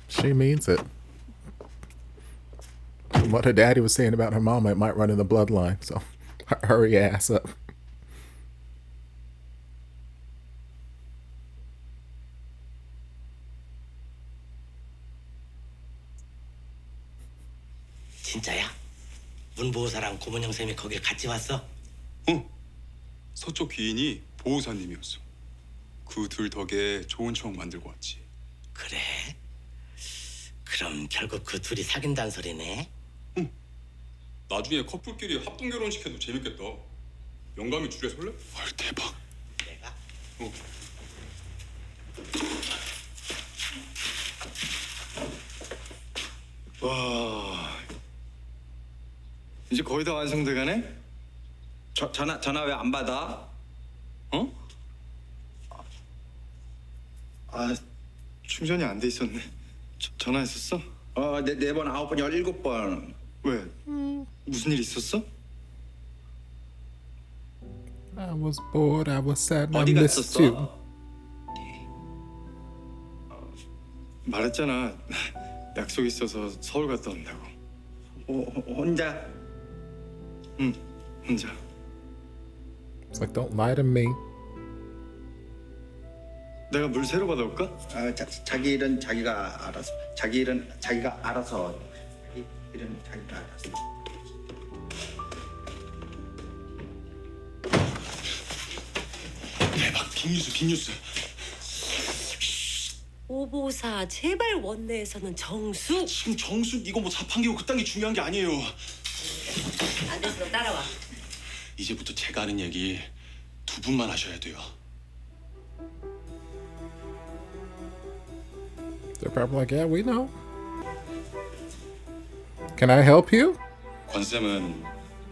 She means it. From what her daddy was saying about her mama, it might run in the bloodline. So hurry your ass up. 진짜야? 문보호사랑 고문영 쌤이 거길 같이 왔어? 응. 서쪽 귀인이 보호사님이었어. 그 둘 덕에 좋은 추억 만들고 왔지. 그래? 그럼 결국 그 둘이 사귄다는 소리네? 나중에 커플끼리 합동 결혼식 해도 재밌겠다. 영감이 줄에 설래? 헐, 대박. 내가? 와, 이제 거의 다 완성돼가네. 전화 왜 안 받아? 어? 아, 충전이 안 돼 있었네. 전화했었어? 네 번, 9번, 17번. 왜? 무슨 일 있었어? I was bored, I was sad, and I 어디 missed you. 갔었어? 말했잖아. 약속 있어서 서울 갔다 온다고. 혼자? 응, 혼자. It's like, don't lie to me. 내가 물 새로 받아올까? 자기 일은 자기가 알아서. 자기 일은 자기가 알아서. 자기 일은 자기가 알아서. 대박, 빅뉴스. 오보사 제발 원내에서는 정수. 지금 정수 이거 뭐 자판기고 그딴 게 중요한 게 아니에요. 안 돼서 너 따라와. 이제부터 제가 하는 얘기 두 분만 하셔야 돼요. They're probably like, yeah, we know. Can I help you? 권쌤은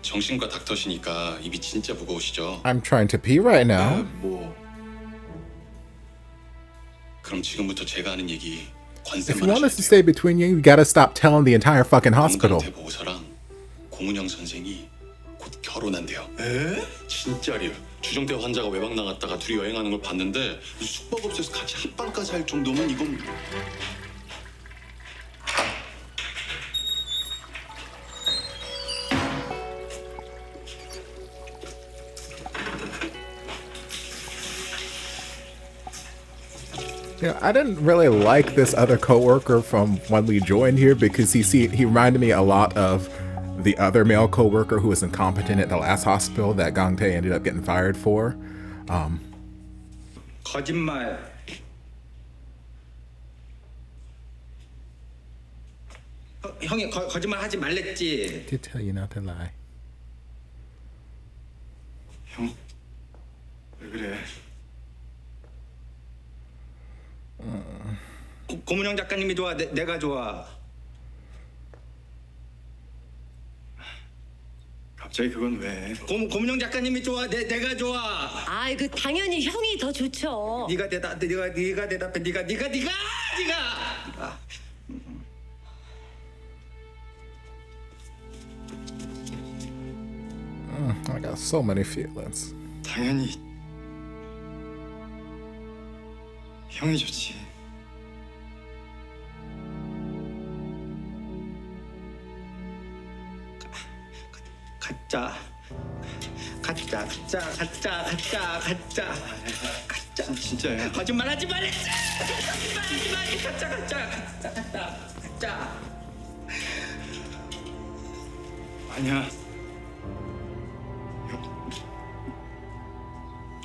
정신과 닥터시니까 입이 진짜 무거우시죠? I'm trying to pee right now. 그럼 지금부터 제가 하는 얘기 If you 권쌤만 want 하셔야 us to stay between you, you gotta stop telling the entire fucking hospital. 보호사랑 고문영 선생이 곧 결혼한대요. 에? 진짜리요. 주정대 환자가 외박 나갔다가 둘이 여행하는 걸 봤는데 숙박업소에서 같이 합방까지 할 정도면 이건 Yeah, I didn't really like this other coworker from when we joined here because he reminded me a lot of the other male coworker who was incompetent at the last hospital that Gang Tae ended up getting fired for. 거짓말. 형이 거짓말 하지 말랬지. To tell you not to lie. 형, 왜 그래? 고문영 작가님이 좋아, 내가 좋아. 갑자기 그건 왜? 고문영 작가님이 좋아, 내가 좋아. 아이 그 당연히 형이 더 좋죠. 네가 대답해, 네가. I got so many feelings. 당연히 형이 좋지. 가짜. 진짜야. 거짓말하지 말랬지. 가짜. 아니야.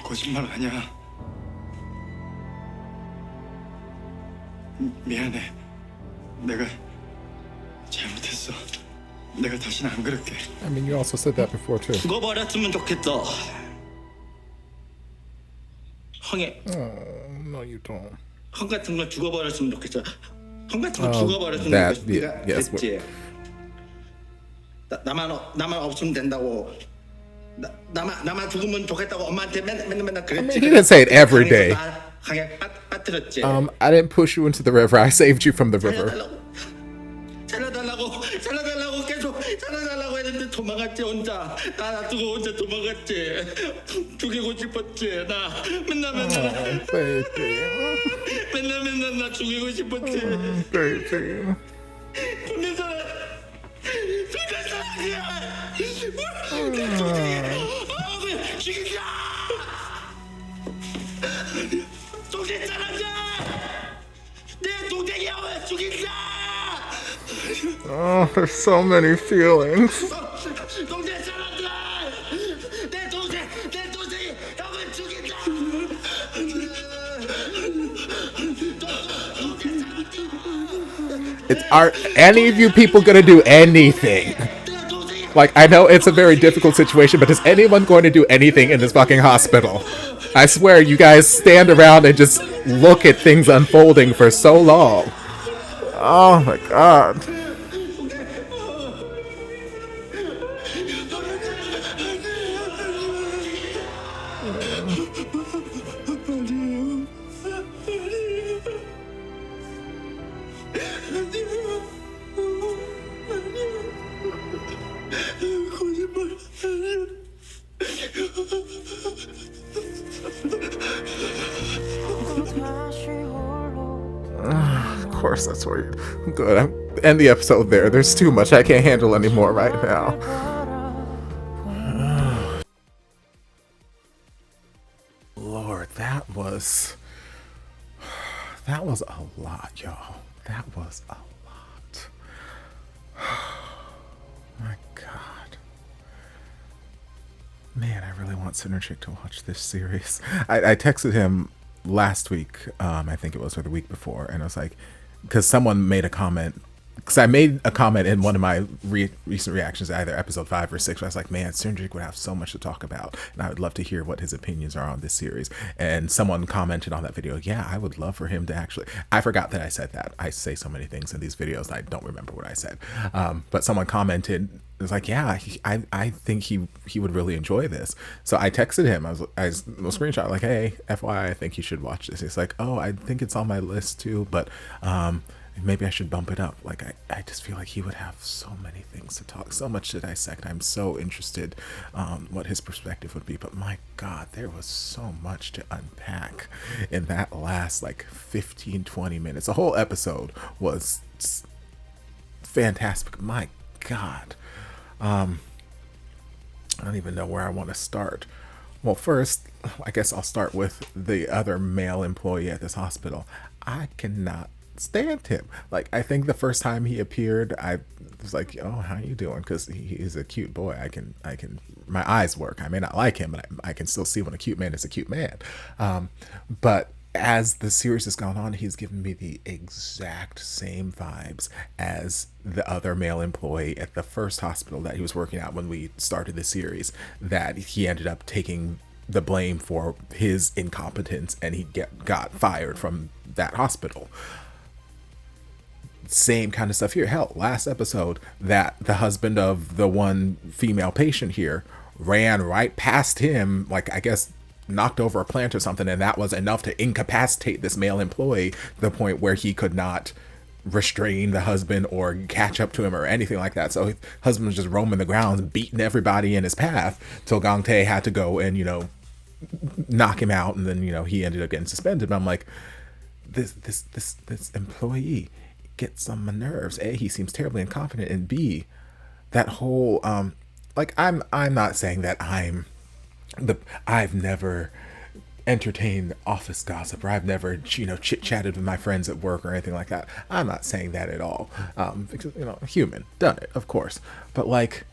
거짓말 아니야. 미안해. 내가 잘못했어. 내가 다시는 안 그럴게. I mean, you also said that before too. 죽어버렸으면 좋겠어. 형이. No, you don't. 형 같은 걸 죽어버렸으면 좋겠어. 형 같은 걸 죽어버렸으면 that, 좋겠어. yes, 됐지. 나만 없으면 된다고. 나만 죽으면 좋겠다고 엄마한테 맨날 그랬지. I mean, he didn't say it every day. 강에 빠뜨렸지. I didn't push you into the river. I saved you from the river. 살려달라고 계속 살려달라고 했는데 도망갔지 혼자. 나 놔두고 혼자 도망갔지. 죽이고 싶었지. 나 맨날 baby. 맨날 나 죽이고 싶었지. Baby. 죽는 사람이야. 죽이자. 동생 사랑자. 내 동생이야 왜 죽이자. Oh, there's so many feelings. 동생 사랑자. 내 동생이 형을 죽인다. Are any of you people gonna do anything? Like, I know it's a very difficult situation, but is anyone going to do anything in this fucking hospital? I swear, you guys stand around and just look at things unfolding for so long. Oh my god. Of course, that's where you're good. I'm end the episode there. There's too much I can't handle anymore right now. Lord, that was a lot, y'all. That was a lot. My God. Man, I really want Synergic to watch this series. I texted him last week, I think it was, or the week before, and I was like, because someone made a comment, because I made a comment in one of my recent reactions, either episode 5 or 6, where I was like, man, Synergic would have so much to talk about, and I would love to hear what his opinions are on this series. And someone commented on that video, yeah, I would love for him to actually, I forgot that I said that. I say so many things in these videos, I don't remember what I said. But someone commented, it was like, yeah, I think he would really enjoy this. So I texted him. I was screenshot like, hey, FYI, I think you should watch this. He's like, oh, I think it's on my list too, but maybe I should bump it up. Like, I just feel like he would have so many things to talk, so much to dissect. I'm so interested what his perspective would be. But my God, there was so much to unpack in that last like 15-20 minutes. The whole episode was fantastic. My God. I don't even know where I want to start. Well, first, I guess I'll start with the other male employee at this hospital. I cannot stand him. Like, I think the first time he appeared, I was like, "Oh, how you doing?" Because he's a cute boy. My eyes work. I may not like him, but I can still see when a cute man is a cute man. But as the series has gone on, he's given me the exact same vibes as the other male employee at the first hospital that he was working at when we started the series, that he ended up taking the blame for his incompetence and he got fired from that hospital. Same kind of stuff here. Hell, last episode, that the husband of the one female patient here ran right past him, like, I guess knocked over a plant or something, and that was enough to incapacitate this male employee to the point where he could not restrain the husband or catch up to him or anything like that. So his husband was just roaming the grounds, beating everybody in his path, till Gang Tae had to go and, knock him out, and then, he ended up getting suspended. But I'm like, this employee gets on my nerves. A, he seems terribly incompetent, and B, that whole I'm not saying that I've never entertained office gossip, or I've never chit-chatted with my friends at work or anything like that. I'm not saying that at all, because human, done it, of course. But like,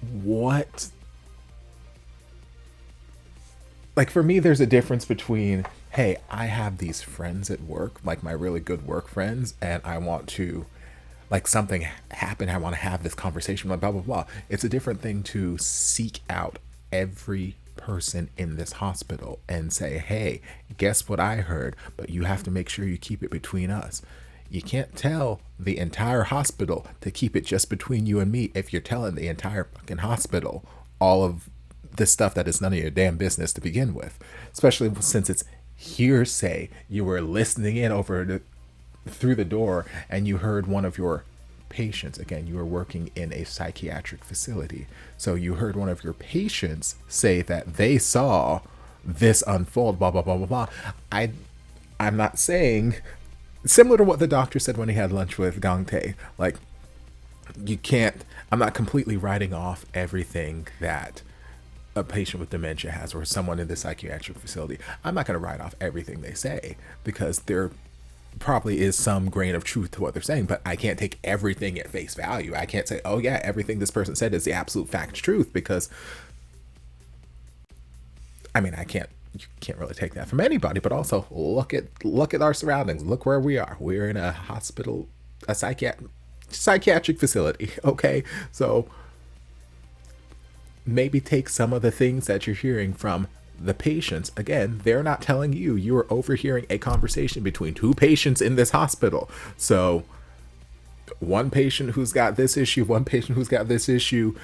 what? Like, for me, there's a difference between, hey, I have these friends at work, like my really good work friends, and I want to, like, something happened, I want to have this conversation, blah, blah, blah. It's a different thing to seek out every person in this hospital and say, hey, guess what I heard, but you have to make sure you keep it between us. You can't tell the entire hospital to keep it just between you and me if you're telling the entire fucking hospital all of this stuff that is none of your damn business to begin with, especially since it's hearsay. You were listening in through the door and you heard one of your patients, again, you were working in a psychiatric facility, so you heard one of your patients say that they saw this unfold, blah, blah, blah, blah, blah. I'm not saying, similar to what the doctor said when he had lunch with Gang Tae, like, I'm not completely writing off everything that a patient with dementia has, or someone in the psychiatric facility. I'm not going to write off everything they say, because there probably is some grain of truth to what they're saying, but I can't take everything at face value. I can't say, oh yeah, everything this person said is the absolute fact truth, because you can't really take that from anybody. But also look at our surroundings. Look where we are. We're in a hospital, a psychiatric facility. Okay, so maybe take some of the things that you're hearing from the patients. Again, they're not telling you. You are overhearing a conversation between two patients in this hospital. So one patient who's got this issue, one patient who's got this issue,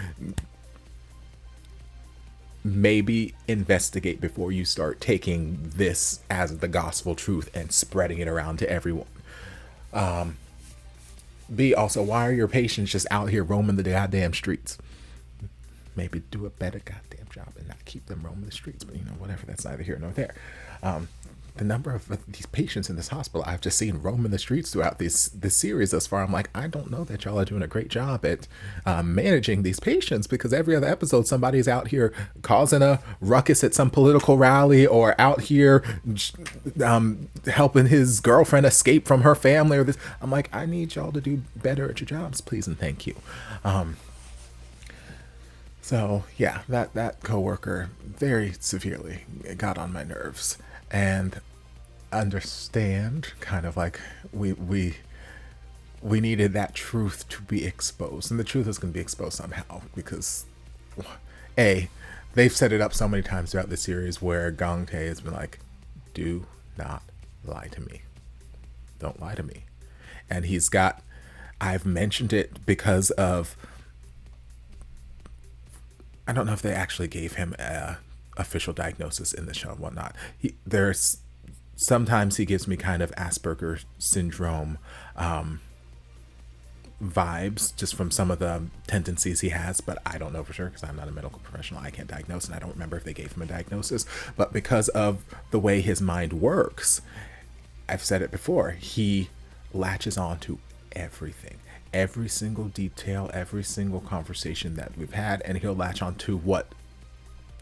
maybe investigate before you start taking this as the gospel truth and spreading it around to everyone. B, also, why are your patients just out here roaming the goddamn streets? Maybe do a better goddamn job and not keep them roaming the streets, but whatever, that's neither here nor there. The number of these patients in this hospital I've just seen roaming the streets throughout this series thus far, I'm like, I don't know that y'all are doing a great job at managing these patients, because every other episode somebody's out here causing a ruckus at some political rally, or out here helping his girlfriend escape from her family, or this. I'm like, I need y'all to do better at your jobs, please and thank you. So yeah, that coworker very severely got on my nerves, and understand kind of like we needed that truth to be exposed, and the truth is going to be exposed somehow, because A, they've set it up so many times throughout the series where Gang Tae has been like, do not lie to me, don't lie to me, and I've mentioned it because of, I don't know if they actually gave him a official diagnosis in the show and whatnot. There's sometimes he gives me kind of Asperger's syndrome vibes, just from some of the tendencies he has, but I don't know for sure because I'm not a medical professional. I can't diagnose, and I don't remember if they gave him a diagnosis. But because of the way his mind works, I've said it before, he latches on to everything. Every single detail, every single conversation that we've had, and he'll latch on to what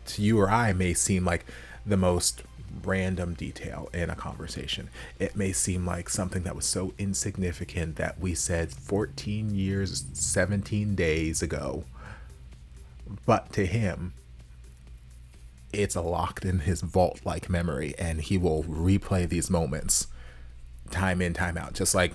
to you or I may seem like the most random detail in a conversation. It may seem like something that was so insignificant that we said 14 years, 17 days ago. But to him, it's locked in his vault-like memory, and he will replay these moments time in, time out. Just like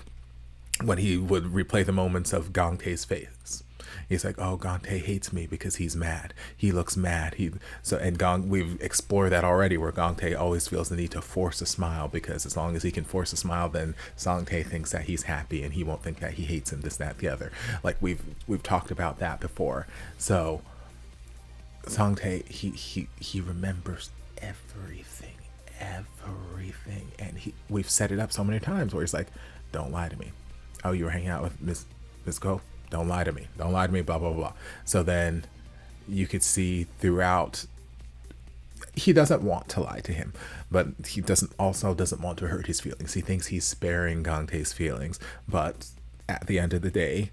when he would replay the moments of Gangtae's face. He's like, oh, Gangtae hates me because he's mad. He looks mad. We've explored that already, where Gangtae always feels the need to force a smile, because as long as he can force a smile, then Sangtae thinks that he's happy and he won't think that he hates him, this, that, the other. Like we've talked about that before. So Sangtae, he remembers everything, and we've set it up so many times where he's like, don't lie to me. Oh, you were hanging out with Miss Go? Don't lie to me. Don't lie to me, blah, blah, blah. So then you could see throughout, he doesn't want to lie to him, but he doesn't want to hurt his feelings. He thinks he's sparing Gangtae's feelings, but at the end of the day,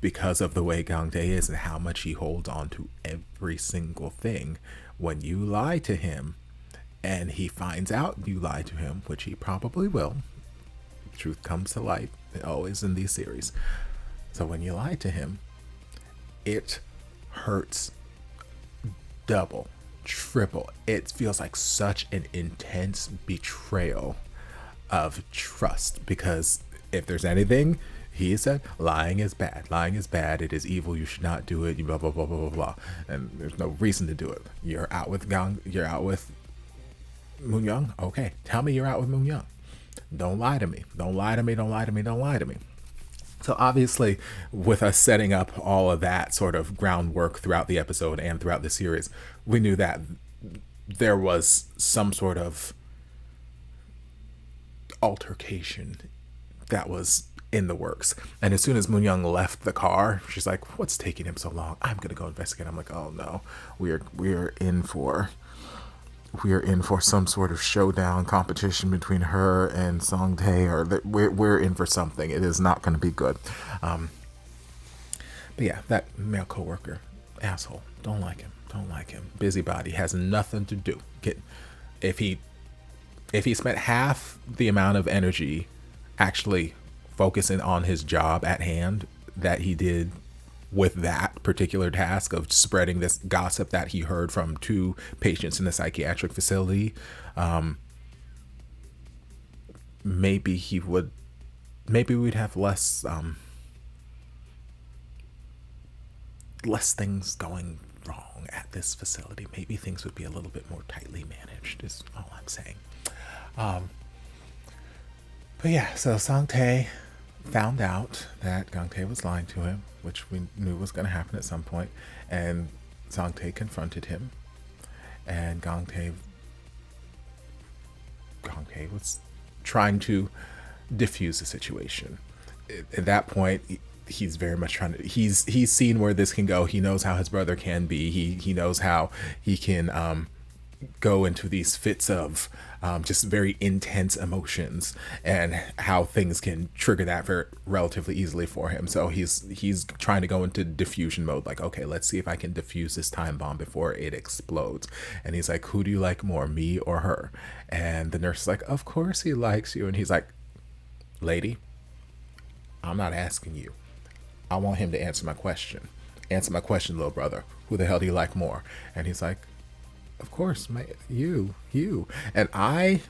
because of the way Gangtae is and how much he holds on to every single thing, when you lie to him and he finds out you lied to him, which he probably will, truth comes to light, always in these series. So when you lie to him, it hurts double, triple. It feels like such an intense betrayal of trust, because if there's anything he said, lying is bad. Lying is bad. It is evil. You should not do it. Blah, blah, blah, blah, blah, blah. And there's no reason to do it. You're out with Moon Young? Okay, tell me you're out with Moon Young. Don't lie to me. Don't lie to me. Don't lie to me. Don't lie to me. So obviously, with us setting up all of that sort of groundwork throughout the episode and throughout the series, we knew that there was some sort of altercation that was in the works. And as soon as Moon Young left the car, she's like, what's taking him so long? I'm going to go investigate. I'm like, oh no, we're in for some sort of showdown competition between her and Sangtae, or we're in for something. It is not going to be good. But yeah, that male coworker, asshole. Don't like him. Don't like him. Busybody, has nothing to do. If he spent half the amount of energy actually focusing on his job at hand that he did with that particular task of spreading this gossip that he heard from 2 patients in the psychiatric facility, maybe we'd have less things going wrong at this facility. Maybe things would be a little bit more tightly managed, is all I'm saying. But yeah, so Sangtae found out that Gangtae was lying to him, which we knew was going to happen at some point, and Sangtae confronted him, and Gangtae was trying to diffuse the situation. At that point, he's very much trying to, he's seen where this can go. He knows how his brother can be. He knows how he can go into these fits of just very intense emotions, and how things can trigger that very relatively easily for him. So he's trying to go into diffusion mode, like, okay, let's see if I can diffuse this time bomb before it explodes. And he's like, who do you like more, me or her? And the nurse is like, of course he likes you. And he's like, lady, I'm not asking you. I want him to answer my question. Answer my question, little brother. Who the hell do you like more? And he's like, of course, you. And I,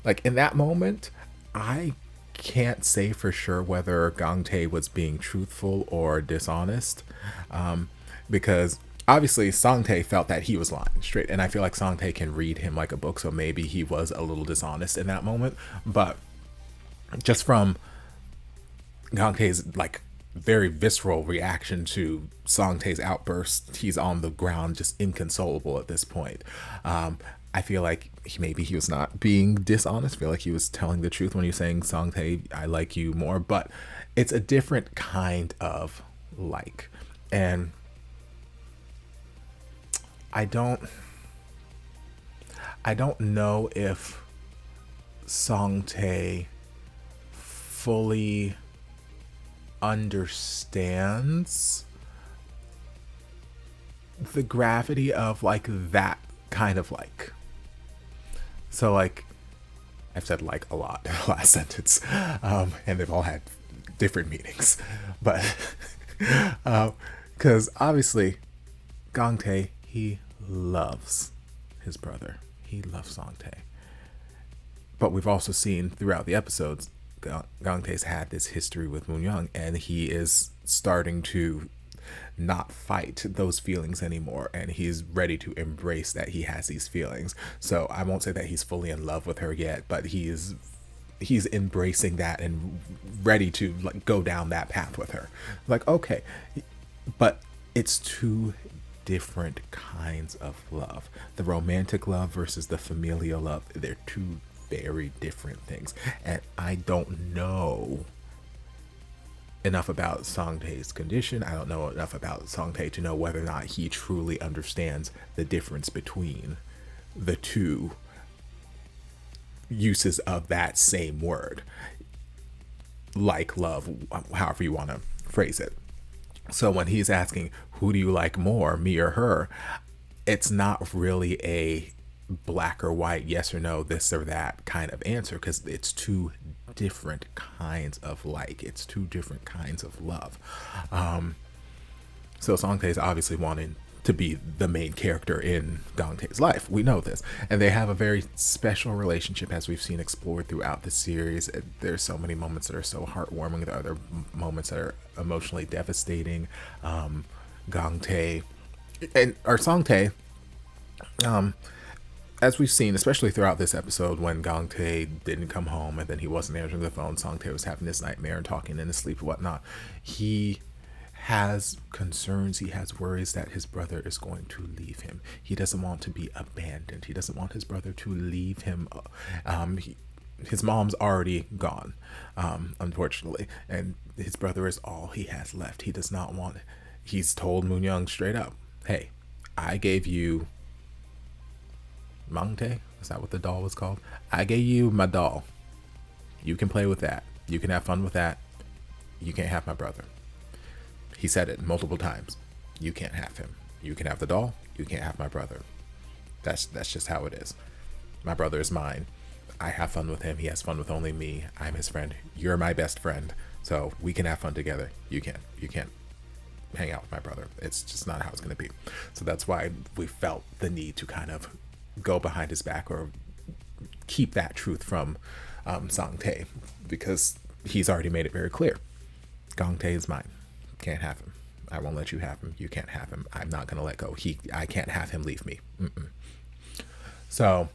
like, in that moment, I can't say for sure whether Gangtae was being truthful or dishonest, because obviously Sangtae felt that he was lying straight, and I feel like Sangtae can read him like a book, so maybe he was a little dishonest in that moment. But just from Gangtae's like very visceral reaction to Sangtae's outburst, he's on the ground just inconsolable at this point. I feel like maybe he was not being dishonest. I feel like he was telling the truth when he was saying, Sangtae, I like you more, but it's a different kind of like. And I don't know if Sangtae fully understands the gravity of like that kind of like. So like, I've said like a lot in the last sentence, and they've all had different meanings, but because obviously Gong Tae, he loves his brother. He loves Song Tae. But we've also seen throughout the episodes, Gong Tae's had this history with Moon Young, and he is starting to not fight those feelings anymore, and he's ready to embrace that he has these feelings. So I won't say that he's fully in love with her yet, but he's embracing that and ready to like go down that path with her. Like, okay, but it's two different kinds of love. The romantic love versus the familial love, they're two very different things. And I don't know enough about Song Tae's condition. I don't know enough about Song Tae to know whether or not he truly understands the difference between the two uses of that same word, like love, however you want to phrase it. So when he's asking, who do you like more, me or her, it's not really a black or white, yes or no, this or that kind of answer, because it's two different kinds of like. It's two different kinds of love. So Song Tae is obviously wanting to be the main character in Gong Tae's life. We know this. And they have a very special relationship, as we've seen explored throughout the series. There's so many moments that are so heartwarming. There are other moments that are emotionally devastating. Gong Tae or Song Tae, as we've seen, especially throughout this episode, when Gong Tae didn't come home and then he wasn't answering the phone, Song Tae was having this nightmare and talking in his sleep and whatnot. He has concerns, he has worries that his brother is going to leave him. He doesn't want to be abandoned. He doesn't want his brother to leave him. His mom's already gone, unfortunately, and his brother is all he has left. He does not want it. He's told Moon Young straight up, hey, I gave you Mangtae, is that what the doll was called? I gave you my doll. You can play with that. You can have fun with that. You can't have my brother. He said it multiple times. You can't have him. You can have the doll. You can't have my brother. That's just how it is. My brother is mine. I have fun with him. He has fun with only me. I'm his friend. You're my best friend. So we can have fun together. You can't hang out with my brother. It's just not how it's going to be. So that's why we felt the need to kind of go behind his back or keep that truth from Song Tae, because he's already made it very clear. Gong Tae is mine. Can't have him. I won't let you have him. You can't have him. I'm not gonna let go. I can't have him leave me. So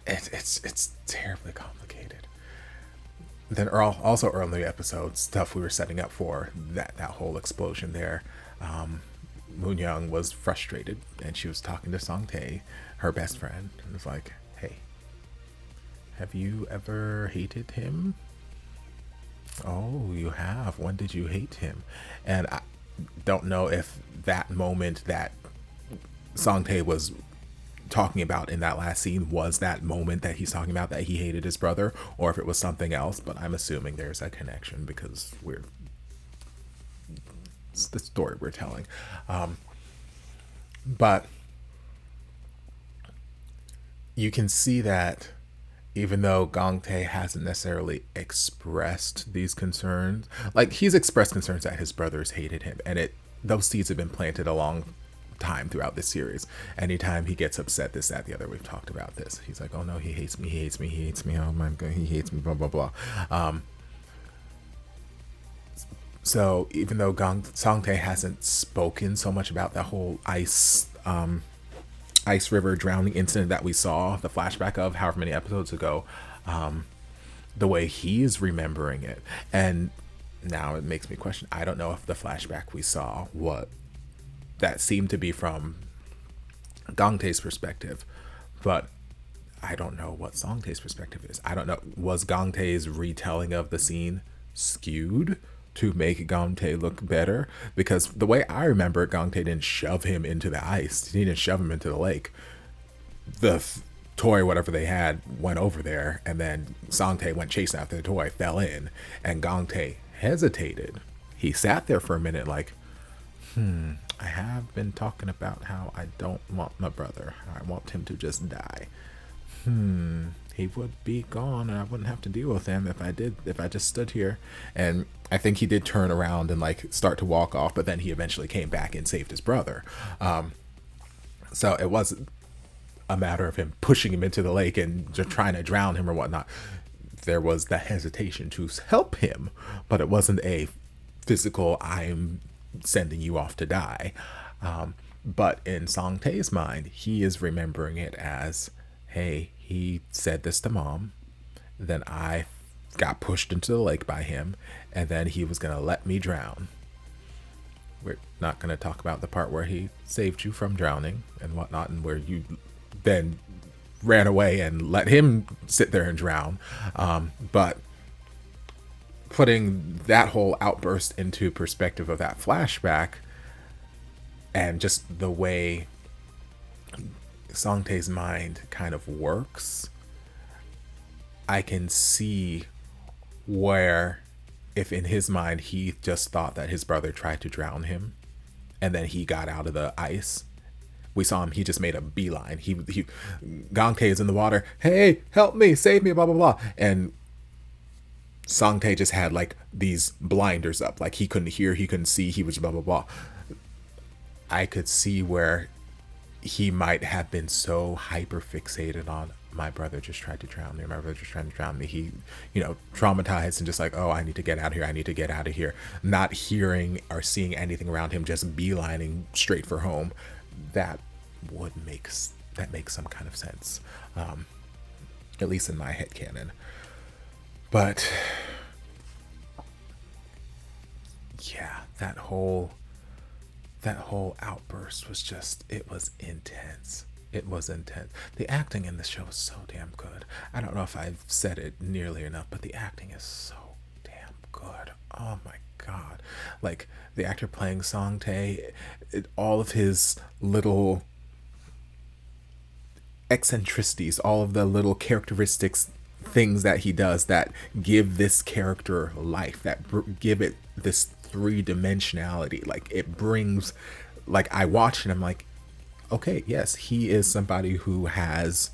it's terribly complicated. Then also early in the episode, stuff we were setting up for that whole explosion there. Moon Young was frustrated and she was talking to Song Tae, her best friend, and was like, hey, have you ever hated him? Oh, you have. When did you hate him? And I don't know if that moment that Song Tae was talking about in that last scene was that moment that he's talking about that he hated his brother, or if it was something else, but I'm assuming there's a connection because it's the story we're telling. But you can see that even though Gong Tae hasn't necessarily expressed these concerns, like he's expressed concerns that his brothers hated him, and those seeds have been planted a long time throughout this series. Anytime he gets upset, this, that, the other, we've talked about this. He's like, oh no, he hates me, he hates me, he hates me, oh my god, he hates me, blah blah blah. So even though Song Tae hasn't spoken so much about the whole ice river drowning incident that we saw, the flashback of however many episodes ago, the way he is remembering it, and now it makes me question, I don't know if the flashback we saw, what that seemed to be from Gong Tae's perspective, but I don't know what Song Tae's perspective is. I don't know, was Gong Tae's retelling of the scene skewed to make Gong Tae look better? Because the way I remember it, Gong Tae didn't shove him into the ice. He didn't shove him into the lake. The toy, whatever they had, went over there, and then Song Tae went chasing after the toy, fell in, and Gong Tae hesitated. He sat there for a minute like, I have been talking about how I don't want my brother. I want him to just die. He would be gone and I wouldn't have to deal with him if I just stood here. And I think he did turn around and like start to walk off, but then he eventually came back and saved his brother. So it wasn't a matter of him pushing him into the lake and just trying to drown him or whatnot. There was the hesitation to help him, but it wasn't a physical, I'm sending you off to die. But in Song Tae's mind, he is remembering it as, hey, he said this to mom, then I got pushed into the lake by him, and then he was going to let me drown. We're not going to talk about the part where he saved you from drowning and whatnot, and where you then ran away and let him sit there and drown. But putting that whole outburst into perspective of that flashback and just the way Song Tae's mind kind of works, I can see where, if in his mind he just thought that his brother tried to drown him and then he got out of the ice, we saw him, he just made a beeline. Gong Tae is in the water, hey, help me, save me, blah blah blah, and Song Tae just had like these blinders up, like he couldn't hear, he couldn't see, he was blah blah blah. I could see where he might have been so hyper fixated on, my brother just tried to drown me, my brother just tried to drown me. He, traumatized and just like, oh, I need to get out of here, I need to get out of here. Not hearing or seeing anything around him, just beelining straight for home. That makes some kind of sense, at least in my head canon. But yeah, that whole outburst was just, it was intense. It was intense. The acting in this show is so damn good. I don't know if I've said it nearly enough, but the acting is so damn good. Oh my God. Like, the actor playing Song Tae, all of his little eccentricities, all of the little characteristics, things that he does that give this character life, that give it this three-dimensionality. Like, it brings, like, I watch and I'm like, okay, yes, he is somebody who is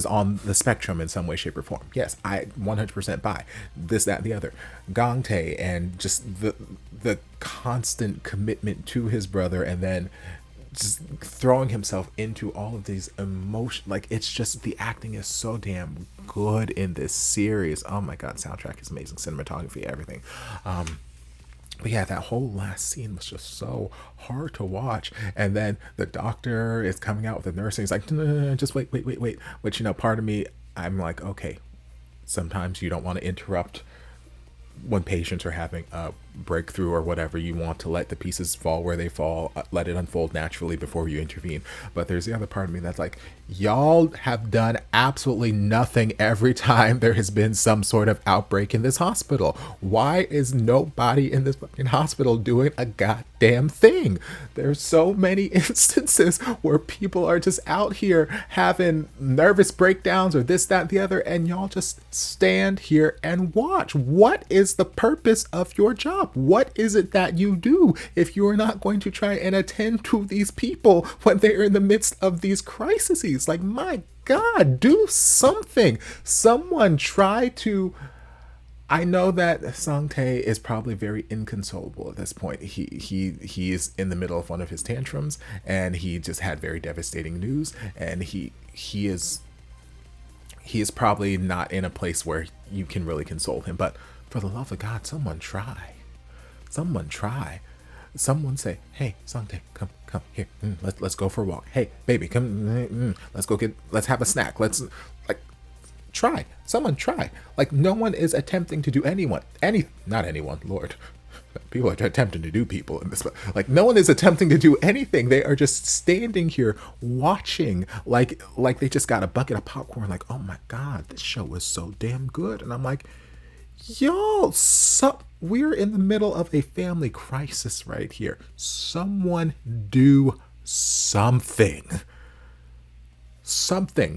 on the spectrum in some way, shape, or form. Yes, I 100% buy this, that, and the other. Gong Tae, and just the constant commitment to his brother, and then just throwing himself into all of these emotions. Like, it's just, the acting is so damn good in this series. Oh my God, soundtrack is amazing, cinematography, everything. But yeah, that whole last scene was just so hard to watch. And then the doctor is coming out with the nurse and he's like, no, just wait. Which, part of me, I'm like, okay, sometimes you don't want to interrupt when patients are having a breakthrough or whatever. You want to let the pieces fall where they fall, let it unfold naturally before you intervene. But there's the other part of me that's like, y'all have done absolutely nothing every time there has been some sort of outbreak in this hospital. Why is nobody in this fucking hospital doing a goddamn thing? There's so many instances where people are just out here having nervous breakdowns or this, that, and the other, and y'all just stand here and watch. What is the purpose of your job? What is it that you do if you're not going to try and attend to these people when they're in the midst of these crises? Like, my God, do something. Someone try to... I know that Song Tae is probably very inconsolable at this point. He is in the middle of one of his tantrums, and he just had very devastating news, and he is probably not in a place where you can really console him. But for the love of God, someone try. Someone try. Someone say, hey, Song Tae, come here. Let's go for a walk. Hey, baby, come. Let's have a snack. Try. Someone try. Like, no one is attempting to do not anyone, Lord. People are attempting to do people in this. Like, no one is attempting to do anything. They are just standing here watching like they just got a bucket of popcorn. Like, oh my God, this show is so damn good. And I'm like, y'all, we're in the middle of a family crisis right here. Someone do something.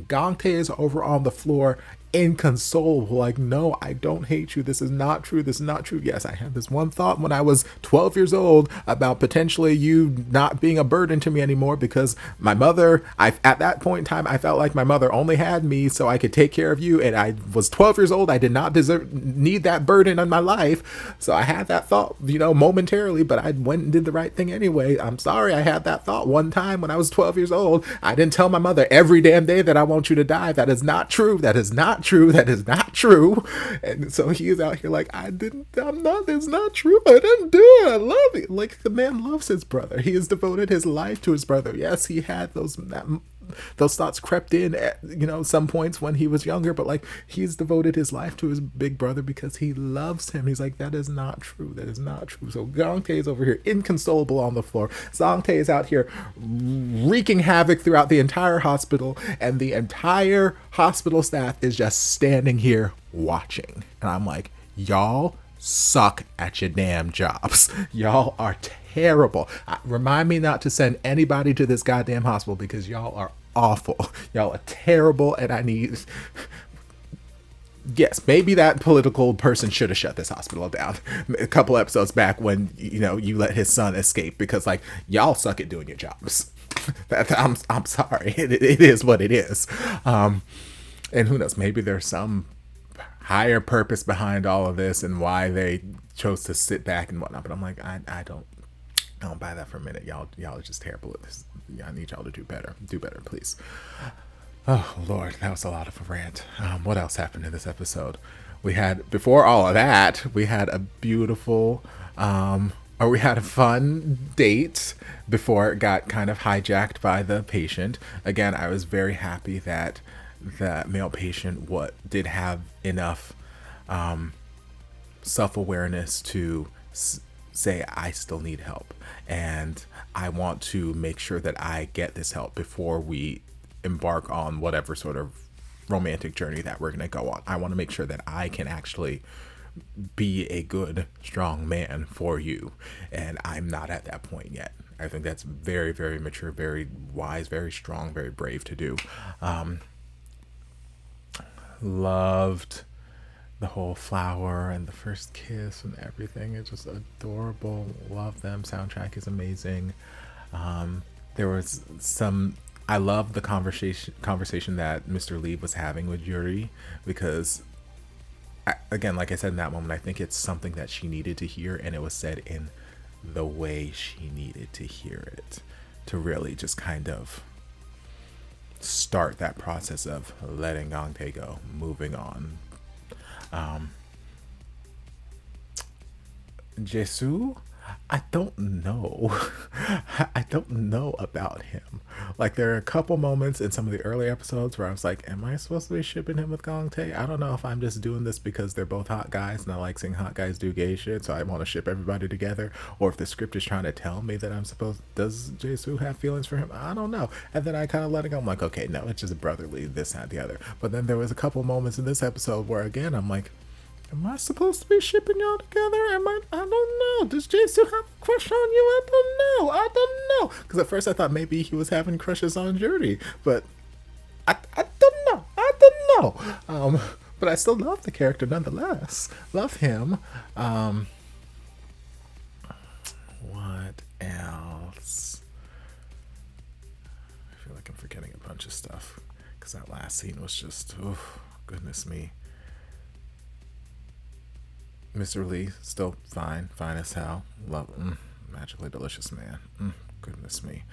Gong Tae is over on the floor inconsolable, like, no, I don't hate you. This is not true. This is not true. Yes, I had this one thought when I was 12 years old about potentially you not being a burden to me anymore, because my mother, at that point in time, I felt like my mother only had me so I could take care of you. And I was 12 years old. I did not need that burden in my life. So I had that thought, you know, momentarily, but I went and did the right thing anyway. I'm sorry I had that thought one time when I was 12 years old. I didn't tell my mother every damn day that I want you to die. That is not true. That is not true. That is not true. And so he is out here like, it's not true. I didn't do it. I love it. Like, the man loves his brother. He has devoted his life to his brother. Yes, he had those thoughts crept in at, you know, some points when he was younger, but like, he's devoted his life to his big brother because he loves him. He's like, that is not true. That is not true. So Gangtae is over here inconsolable on the floor. Zongtae is out here wreaking havoc throughout the entire hospital, and the entire hospital staff is just standing here watching. And I'm like, y'all suck at your damn jobs. Y'all are terrible. Remind me not to send anybody to this goddamn hospital because y'all are awful. Y'all are terrible, and I need... Yes, maybe that political person should have shut this hospital down a couple episodes back when, you know, you let his son escape, because like, y'all suck at doing your jobs. I'm sorry. It is what it is. And who knows, maybe there's some higher purpose behind all of this and why they chose to sit back and whatnot. But I'm like, I don't buy that for a minute. Y'all are just terrible at this. I need y'all to do better. Do better, please. Oh, Lord, that was a lot of a rant. What else happened in this episode? We had, before all of that, we had a beautiful, we had a fun date before it got kind of hijacked by the patient. Again, I was very happy that the male patient did have enough self-awareness to say, I still need help. And I want to make sure that I get this help before we embark on whatever sort of romantic journey that we're going to go on. I want to make sure that I can actually be a good, strong man for you. And I'm not at that point yet. I think that's very, very mature, very wise, very strong, very brave to do. Loved the whole flower and the first kiss and everything. It's just adorable. Love them. Soundtrack is amazing. There was I love the conversation that Mr. Lee was having with Yuri, because again, like I said in that moment, I think it's something that she needed to hear, and it was said in the way she needed to hear it, to really just kind of start that process of letting Gangtae go, moving on. Jesu, I don't know. I don't know about him. Like, there are a couple moments in some of the early episodes where I was like, am I supposed to be shipping him with Gangtae? I don't know if I'm just doing this because they're both hot guys and I like seeing hot guys do gay shit, so I want to ship everybody together, or if the script is trying to tell me that does Jesu have feelings for him? I don't know. And then I kind of let it go. I'm like, okay, no, it's just brotherly, this, that, the other. But then there was a couple moments in this episode where, again, I'm like, am I supposed to be shipping y'all together? I don't know. Does Jesu have a crush on you? I don't know. Because at first I thought maybe he was having crushes on Juri, but I don't know. But I still love the character nonetheless. Love him. What else? I feel like I'm forgetting a bunch of stuff because that last scene was just, oh, goodness me. Mr. Lee, still fine as hell. Love, magically delicious man. Goodness me.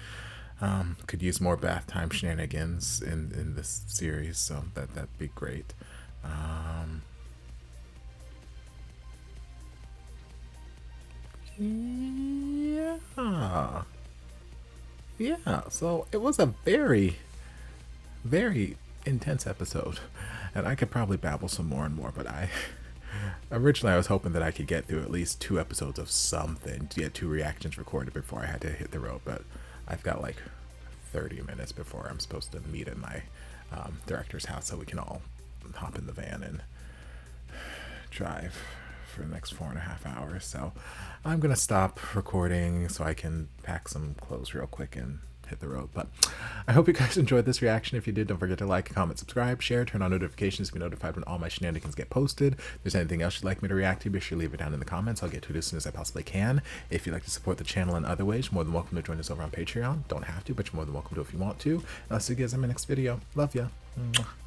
Could use more bath time shenanigans in this series, so that'd be great. Yeah. So it was a very, very intense episode, and I could probably babble some more and more, but originally I was hoping that I could get through at least 2 episodes of something to get 2 reactions recorded before I had to hit the road, but I've got like 30 minutes before I'm supposed to meet at my director's house so we can all hop in the van and drive for the next 4.5 hours. So I'm gonna stop recording so I can pack some clothes real quick and hit the road. But I hope you guys enjoyed this reaction. If you did, don't forget to like, comment, subscribe, share, turn on notifications to be notified when all my shenanigans get posted. If there's anything else you'd like me to react to, be sure to leave it down in the comments. I'll get to it as soon as I possibly can. If you'd like to support the channel in other ways, you're more than welcome to join us over on Patreon. Don't have to, but you're more than welcome to if you want to. And I'll see you guys in my next video. Love ya. Mwah.